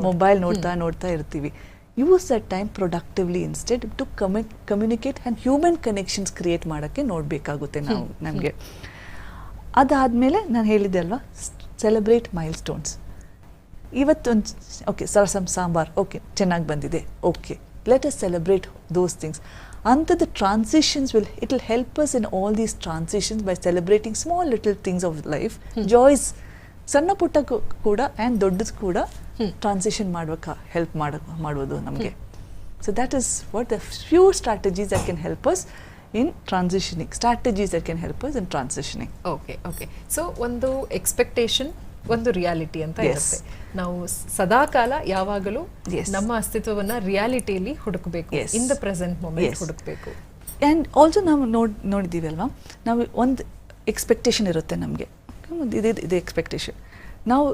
ಮೊಬೈಲ್ ನೋಡ್ತಾ ಇರ್ತೀವಿ. Use that time productively instead to communicate and human connections create ಮಾಡೋಕ್ಕೆ ನೋಡಬೇಕಾಗುತ್ತೆ ನಾವು ನಮಗೆ. ಅದಾದಮೇಲೆ ನಾನು ಹೇಳಿದ್ದೆ ಅಲ್ವಾ, ಸೆಲೆಬ್ರೇಟ್ ಮೈಲ್ ಸ್ಟೋನ್ಸ್. ಇವತ್ತೊಂದು ಓಕೆ ಸಾಂಬಾರ್ ಓಕೆ ಚೆನ್ನಾಗಿ ಬಂದಿದೆ, okay let us celebrate those things. ಅಂಥದ್ದು transitions it will help us in all these transitions by celebrating small little things of life, joys. ಸಣ್ಣ ಪುಟ್ಟ ಕೂಡ ಆ್ಯಂಡ್ ದೊಡ್ಡದು ಕೂಡ ಟ್ರಾನ್ಸಿಷನ್ ಮಾಡುವ ಹೆಲ್ಪ್ ಮಾಡೋದು ನಮಗೆ. So that is what the few strategies that can help us in transitioning, strategies that can help us in transitioning. Okay. So ಒಂದು expectation, ಒಂದು ರಿಯಾಲಿಟಿ ಅಂತ ಇರುತ್ತೆ. ನಾವು ಸದಾಕಾಲ ಯಾವಾಗಲೂ ನಮ್ಮ ಅಸ್ತಿತ್ವವನ್ನ ರಿಯಾಲಿಟಿಯಲ್ಲಿ ಹುಡುಕಬೇಕು, ಇನ್ ದ ಪ್ರೆಸೆಂಟ್ ಮೊಮೆಂಟ್ ಹುಡುಕಬೇಕು. ಆ್ಯಂಡ್ ಆಲ್ಸೋ ನಾವು ನೋಡಿದ್ದೀವಿ ಅಲ್ವಾ, ನಾವು ಒಂದು ಎಕ್ಸ್ಪೆಕ್ಟೇಷನ್ ಇರುತ್ತೆ ನಮಗೆ, ಇದು ಎಕ್ಸ್ಪೆಕ್ಟೇಷನ್. ನಾವು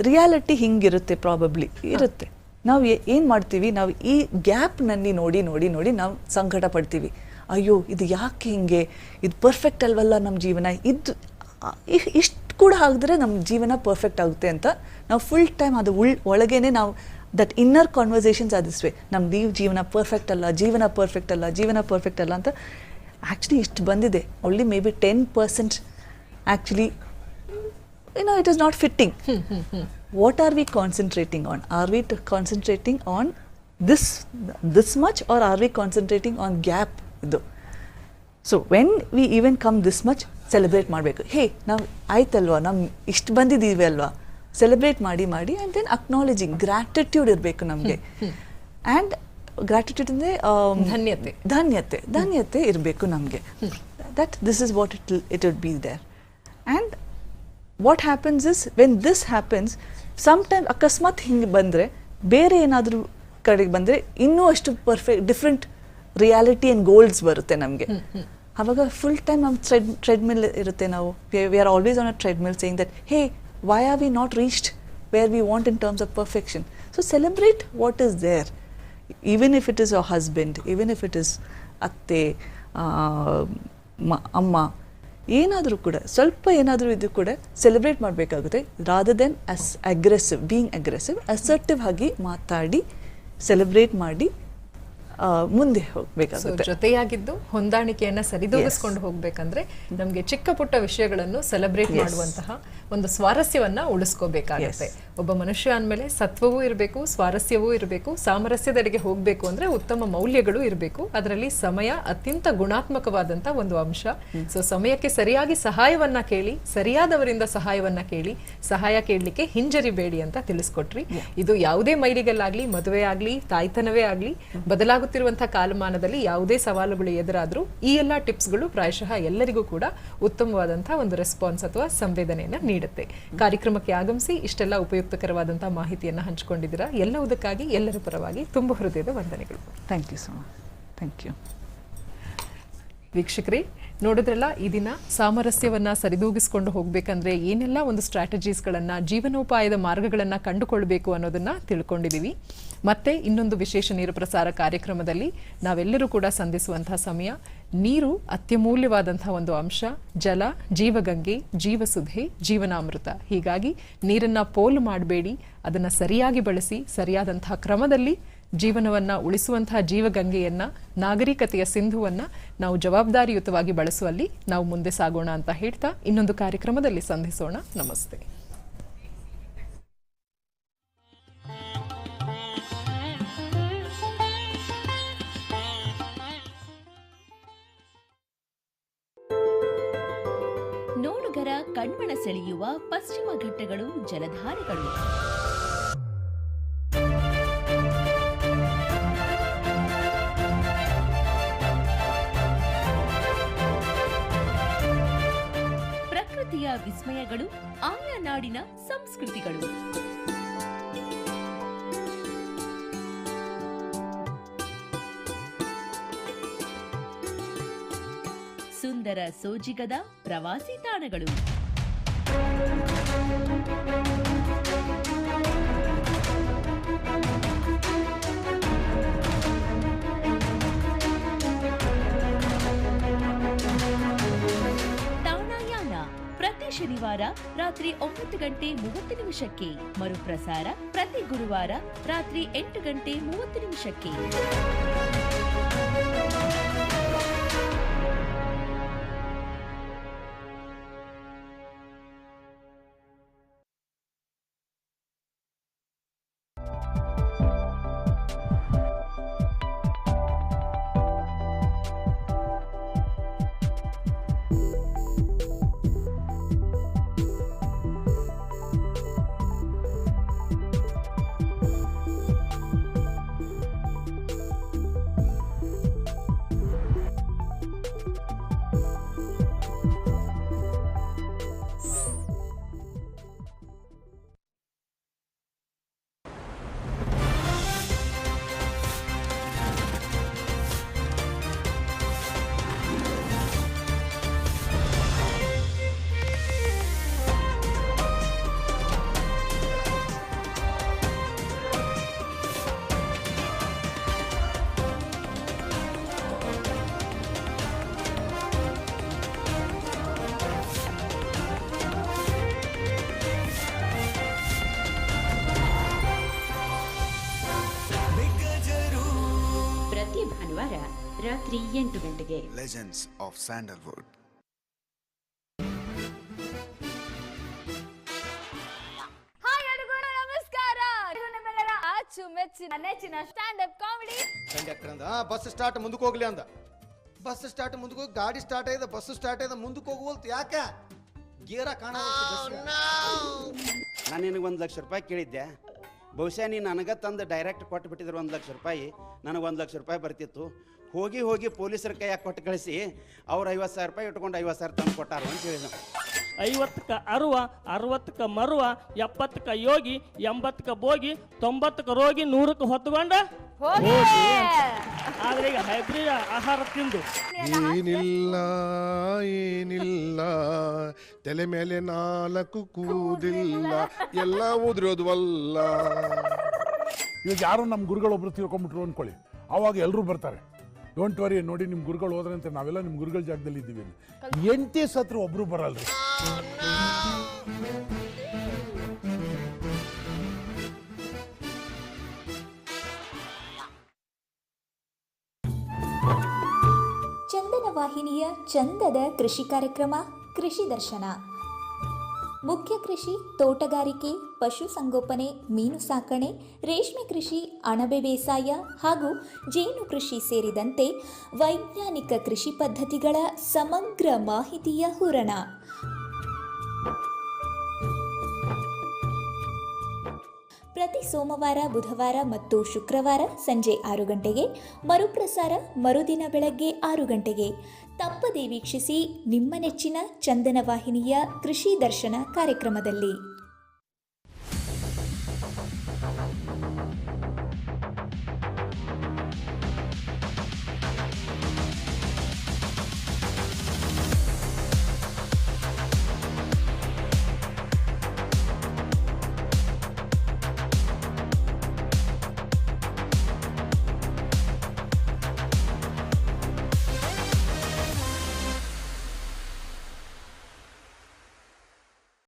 ರಿಯಾಲಿಟಿ ಹಿಂಗಿರುತ್ತೆ, ಪ್ರಾಬಬ್ಲಿ ಇರುತ್ತೆ. ನಾವು ಏನು ಮಾಡ್ತೀವಿ, ನಾವು ಈ ಗ್ಯಾಪ್ನಲ್ಲಿ ನೋಡಿ ನಾವು ಸಂಕಟ ಪಡ್ತೀವಿ. ಅಯ್ಯೋ ಇದು ಯಾಕೆ ಹಿಂಗೆ, ಇದು ಪರ್ಫೆಕ್ಟ್ ಅಲ್ವಲ್ಲ ನಮ್ಮ ಜೀವನ, ಇಷ್ಟು ಕೂಡ ಆಗಿದ್ರೆ ನಮ್ಮ ಜೀವನ ಪರ್ಫೆಕ್ಟ್ ಆಗುತ್ತೆ ಅಂತ ನಾವು ಫುಲ್ ಟೈಮ್ ಅದು ಒಳಗೇನೆ ನಾವು ದಟ್ ಇನ್ನರ್ ಕಾನ್ವರ್ಸೇಷನ್ಸ್ ಆದಿಸ್ವೆ. ನಮ್ಮ ಜೀವನ ಪರ್ಫೆಕ್ಟ್ ಅಲ್ಲ ಅಂತ. ಆ್ಯಕ್ಚುಲಿ ಇಷ್ಟು ಬಂದಿದೆ, only maybe 10% actually it is not fitting. What are we concentrating on? Are we concentrating on this much or are we concentrating on gap? So when we even come this much, celebrate ಮಾಡಬೇಕು. Hey ನಾವು ಆಯ್ತಲ್ವಾ, ನಮ್ಮ ಇಷ್ಟು ಬಂದಿದ್ದೀವಿ ಅಲ್ವಾ, celebrate ಮಾಡಿ and then acknowledging, gratitude ಇರಬೇಕು ನಮಗೆ. ಆ್ಯಂಡ್ ಗ್ರಾಟಿಟ್ಯೂಡ್ ಅಂದರೆ ಧನ್ಯತೆ ಇರಬೇಕು ನಮಗೆ. That this is what it would be there. And what happens is when this happens sometime ಅಕಸ್ಮಾತ್ ಹಿಂಗೆ ಬಂದರೆ ಬೇರೆ ಏನಾದರೂ ಕಡೆಗೆ ಬಂದರೆ ಇನ್ನೂ ಅಷ್ಟು ಡಿಫ್ರೆಂಟ್ ರಿಯಾಲಿಟಿ ಆ್ಯಂಡ್ ಗೋಲ್ಸ್ ಬರುತ್ತೆ ನಮಗೆ. ಆವಾಗ ಫುಲ್ ಟೈಮ್ ನಮ್ಮ ಟ್ರೆಡ್ಮಿಲ್ ಇರುತ್ತೆ. ನಾವು we are always on a treadmill saying that hey why are we not reached where we want in terms of perfection. So celebrate what is there, even if it is a husband, even if it is ಅತ್ತೆ, ಅಮ್ಮ, ಏನಾದರೂ ಕೂಡ ಸ್ವಲ್ಪ ಏನಾದರೂ ಇದು ಕೂಡ celebrate ಮಾಡಬೇಕಾಗುತ್ತೆ. Rather then being aggressive, assertive ಆಗಿ ಮಾತಾಡಿ ಸೆಲೆಬ್ರೇಟ್ ಮಾಡಿ ಮುಂದೆ ಹೋಗ್ಬೇಕಾಗುತ್ತೆ. ಜೊತೆಯಾಗಿದ್ದು ಹೊಂದಾಣಿಕೆಯನ್ನ ಸರಿದೂಗಿಸ್ಕೊಂಡು ಹೋಗ್ಬೇಕಂದ್ರೆ ನಮ್ಗೆ ಚಿಕ್ಕ ಪುಟ್ಟ ವಿಷಯಗಳನ್ನು ಸೆಲೆಬ್ರೇಟ್ ಮಾಡುವಂತಹ ಒಂದು ಸ್ವಾರಸ್ಯವನ್ನ ಉಳಿಸ್ಕೋಬೇಕಾಗುತ್ತೆ. ಒಬ್ಬ ಮನುಷ್ಯ ಅಂದಮೇಲೆ ಸತ್ವವೂ ಇರಬೇಕು, ಸ್ವಾರಸ್ಯವೂ ಇರಬೇಕು, ಸಾಮರಸ್ಯದೆಡೆಗೆ ಹೋಗ್ಬೇಕು ಅಂದ್ರೆ ಉತ್ತಮ ಮೌಲ್ಯಗಳು ಇರಬೇಕು. ಅದರಲ್ಲಿ ಸಮಯ ಅತ್ಯಂತ ಗುಣಾತ್ಮಕವಾದಂತ ಒಂದು ಅಂಶ. ಸೊ ಸಮಯಕ್ಕೆ ಸರಿಯಾಗಿ ಸಹಾಯವನ್ನ ಕೇಳಿ, ಸರಿಯಾದವರಿಂದ ಸಹಾಯವನ್ನ ಕೇಳಿ, ಸಹಾಯ ಕೇಳಲಿಕ್ಕೆ ಹಿಂಜರಿಬೇಡಿ ಅಂತ ತಿಳಿಸ್ಕೊಟ್ರಿ. ಇದು ಯಾವುದೇ ಮೈಲಿಗಲ್ಲಾಗ್ಲಿ, ಮದುವೆ ಆಗ್ಲಿ, ತಾಯ್ತನವೇ ಆಗ್ಲಿ, ಬದಲಾಗುತ್ತಿರುವಂತಹ ಕಾಲಮಾನದಲ್ಲಿ ಯಾವುದೇ ಸವಾಲುಗಳು ಎದುರಾದ್ರೂ ಈ ಎಲ್ಲ ಟಿಪ್ಸ್ಗಳು ಪ್ರಾಯಶಃ ಎಲ್ಲರಿಗೂ ಕೂಡ ಉತ್ತಮವಾದಂತಹ ಒಂದು ರೆಸ್ಪಾನ್ಸ್ ಅಥವಾ ಸಂವೇದನೆಯನ್ನ ನೀಡುತ್ತೆ. ಕಾರ್ಯಕ್ರಮಕ್ಕೆ ಆಗಮಿಸಿ ಇಷ್ಟೆಲ್ಲ ಉಪಯುಕ್ತಕರವಾದಂತಹ ಮಾಹಿತಿಯನ್ನ ಹಂಚಿಕೊಂಡಿದ್ದೀರಾ. ಎಲ್ಲವುದಕ್ಕಾಗಿ ಎಲ್ಲರ ಪರವಾಗಿ ತುಂಬ ಹೃದಯದ ವಂದನೆಗಳು. Thank you so much. Thank you. ವೀಕ್ಷಕರೇ, ನೋಡಿದ್ರಲ್ಲ, ಈ ದಿನ ಸಾಮರಸ್ಯವನ್ನ ಸರಿದೂಗಿಸ್ಕೊಂಡು ಹೋಗ್ಬೇಕಂದ್ರೆ ಏನೆಲ್ಲ ಒಂದು ಸ್ಟ್ರಾಟಜೀಸ್ಗಳನ್ನ, ಜೀವನೋಪಾಯದ ಮಾರ್ಗಗಳನ್ನ ಕಂಡುಕೊಳ್ಬೇಕು ಅನ್ನೋದನ್ನ ತಿಳ್ಕೊಂಡಿದೀವಿ. ಮತ್ತೆ ಇನ್ನೊಂದು ವಿಶೇಷ ನೇರ ಪ್ರಸಾರ ಕಾರ್ಯಕ್ರಮದಲ್ಲಿ ನಾವೆಲ್ಲರೂ ಕೂಡ ಸಂಧಿಸುವಂತಹ ಸಮಯ. ನೀರು ಅತ್ಯಮೂಲ್ಯವಾದಂತಹ ಒಂದು ಅಂಶ. ಜಲ ಜೀವಗಂಗೆ, ಜೀವಸುಧೆ, ಜೀವನಾಮೃತ. ಹೀಗಾಗಿ ನೀರನ್ನ ಪೋಲು ಮಾಡಬೇಡಿ, ಅದನ್ನ ಸರಿಯಾಗಿ ಬಳಸಿ, ಸರಿಯಾದಂತಹ ಕ್ರಮದಲ್ಲಿ ಜೀವನವನ್ನ ಉಳಿಸುವಂತಹ ಜೀವಗಂಗೆಯನ್ನ, ನಾಗರಿಕತೆಯ ಸಿಂಧುವನ್ನ ನಾವು ಜವಾಬ್ದಾರಿಯುತವಾಗಿ ಬಳಸುವಲ್ಲಿ ನಾವು ಮುಂದೆ ಸಾಗೋಣ ಅಂತ ಹೇಳ್ತಾ ಇನ್ನೊಂದು ಕಾರ್ಯಕ್ರಮದಲ್ಲಿ ಸಂಧಿಸೋಣ. ನಮಸ್ತೆ. ನೋಡುಗರ ಕಣ್ಮನ ಸೆಳೆಯುವ ಪಶ್ಚಿಮ ಘಟ್ಟಗಳು, ಜಲಧಾರೆಗಳು. ಪ್ರಕೃತಿಯ ವಿಸ್ಮಯಗಳು, ಆಯಾ ನಾಡಿನ ಸಂಸ್ಕೃತಿಗಳು. ಸುಂದರ ಸೋಜಿಗದ ಪ್ರವಾಸಿ ತಾಣಗಳು. ತಾಣಯಾನ ಪ್ರತಿ ಶನಿವಾರ ರಾತ್ರಿ 9:30 ಮರುಪ್ರಸಾರ ಪ್ರತಿ ಗುರುವಾರ ರಾತ್ರಿ 8:30. ರಾತ್ರಿ 8 ಗಂಟೆಗೆ ಲೆಜೆಂಡ್ಸ್ ಆಫ್ ಸ್ಯಾಂಡಲ್ವುಡ್. ಹಾಯ್ ಅಡುಗೋಣ, ನಮಸ್ಕಾರ. ಇದು ನಿಮ್ಮೆಲ್ಲರ ಅಚ್ಚುಮೆಚ್ಚಿನ ನೆಚ್ಚಿನ stand up comedy conductor bus start ಮುಂದಕ್ಕೆ ಹೋಗ್ಲಿ ಅಂದ. ಬಸ್ ಸ್ಟಾರ್ಟ್ ಮುಂದಕ್ಕೆ ಹೋಗಿ ಗಾಡಿ ಸ್ಟಾರ್ಟ್ ಆಯ್ದ, ಬಸ್ ಸ್ಟಾರ್ಟ್ ಆಯ್ದ, ಮುಂದಕ್ಕೆ ಹೋಗ್ವಲ್ತು. ಯಾಕ ಗೇರ ಕಾಣ. ನಾನು ನಿನಗೆ 1 ಲಕ್ಷ ರೂಪಾಯಿ ಕೇಳಿದ್ದೆ, ಬಹುಶಃ ನೀನು ನನಗೆ ತಂದು ಡೈರೆಕ್ಟ್ ಕೊಟ್ಟು ಬಿಟ್ಟಿದ್ರು 1 ಲಕ್ಷ ರೂಪಾಯಿ, ನನಗೆ 1 ಲಕ್ಷ ರೂಪಾಯಿ ಬರ್ತಿತ್ತು. ಹೋಗಿ ಪೊಲೀಸರ ಕೈಯಾಗ ಕೊಟ್ಟು ಕಳಿಸಿ ಅವ್ರು 50,000 ರೂಪಾಯಿ ಇಟ್ಕೊಂಡು 50,000 ತಂದು ಕೊಟ್ಟಾರು ಅಂತ ಹೇಳಿದ. 50ಕ್ಕೆ ಅರುವ, 60ಕ್ಕೆ ಮರುವ, 70ಕ್ಕೆ ಯೋಗಿ, 80ಕ್ಕೆ ಬೋಗಿ, 90ಕ್ಕೆ ರೋಗಿ, 100ಕ್ಕೆ ಹೊತ್ತುಕೊಂಡ ಹೋಗಿ. ಆದ್ರೆ ಈಗ ಹೈಬ್ರಿಡ್ ಆಹಾರ ತಿಂದು ಏನಿಲ್ಲ ತಲೆ ಮೇಲೆ 4 ಕೂದಿಲ್ಲ ಎಲ್ಲ ಉದ್ರೋದ್ವಲ್ಲ. ಇವಾಗ ಯಾರು ನಮ್ಮ ಗುರುಗಳೊಬ್ರು ತಿಳ್ಕೊಂಬಿಟ್ರು ಅಂದ್ಕೊಳ್ಳಿ, ಅವಾಗ ಎಲ್ಲರೂ ಬರ್ತಾರೆ. ಡೋಂಟ್ ವರಿ, ನೋಡಿ ನಿಮ್ಮ ಗುರುಗಳು ಹೋದ್ರೆ ಅಂತ ನಾವೆಲ್ಲ ನಿಮ್ಮ ಗುರುಗಳ ಜಾಗದಲ್ಲಿ ಇದ್ದೀವಿ. 8 ಸತ್ರು ಒಬ್ರು ಬರಲ್ರಿ. ಚಂದನ ವಾಹಿನಿಯ ಚಂದದ ಕೃಷಿ ಕಾರ್ಯಕ್ರಮ ಕೃಷಿ ದರ್ಶನ. ಮುಖ್ಯ ಕೃಷಿ, ತೋಟಗಾರಿಕೆ, ಪಶುಸಂಗೋಪನೆ, ಮೀನು ಸಾಕಣೆ, ರೇಷ್ಮೆ ಕೃಷಿ, ಅಣಬೆ ಬೇಸಾಯ ಹಾಗೂ ಜೇನು ಕೃಷಿ ಸೇರಿದಂತೆ ವೈಜ್ಞಾನಿಕ ಕೃಷಿ ಪದ್ಧತಿಗಳ ಸಮಗ್ರ ಮಾಹಿತಿಯ ಹೂರಣ. ಪ್ರತಿ ಸೋಮವಾರ, ಬುಧವಾರ ಮತ್ತು ಶುಕ್ರವಾರ ಸಂಜೆ 6 ಗಂಟೆಗೆ, ಮರುಪ್ರಸಾರ ಮರುದಿನ ಬೆಳಗ್ಗೆ 6 ಗಂಟೆಗೆ. ತಪ್ಪದೇ ವೀಕ್ಷಿಸಿ ನಿಮ್ಮ ನೆಚ್ಚಿನ ಚಂದನ ವಾಹಿನಿಯ ಕೃಷಿ ದರ್ಶನ ಕಾರ್ಯಕ್ರಮದಲ್ಲಿ.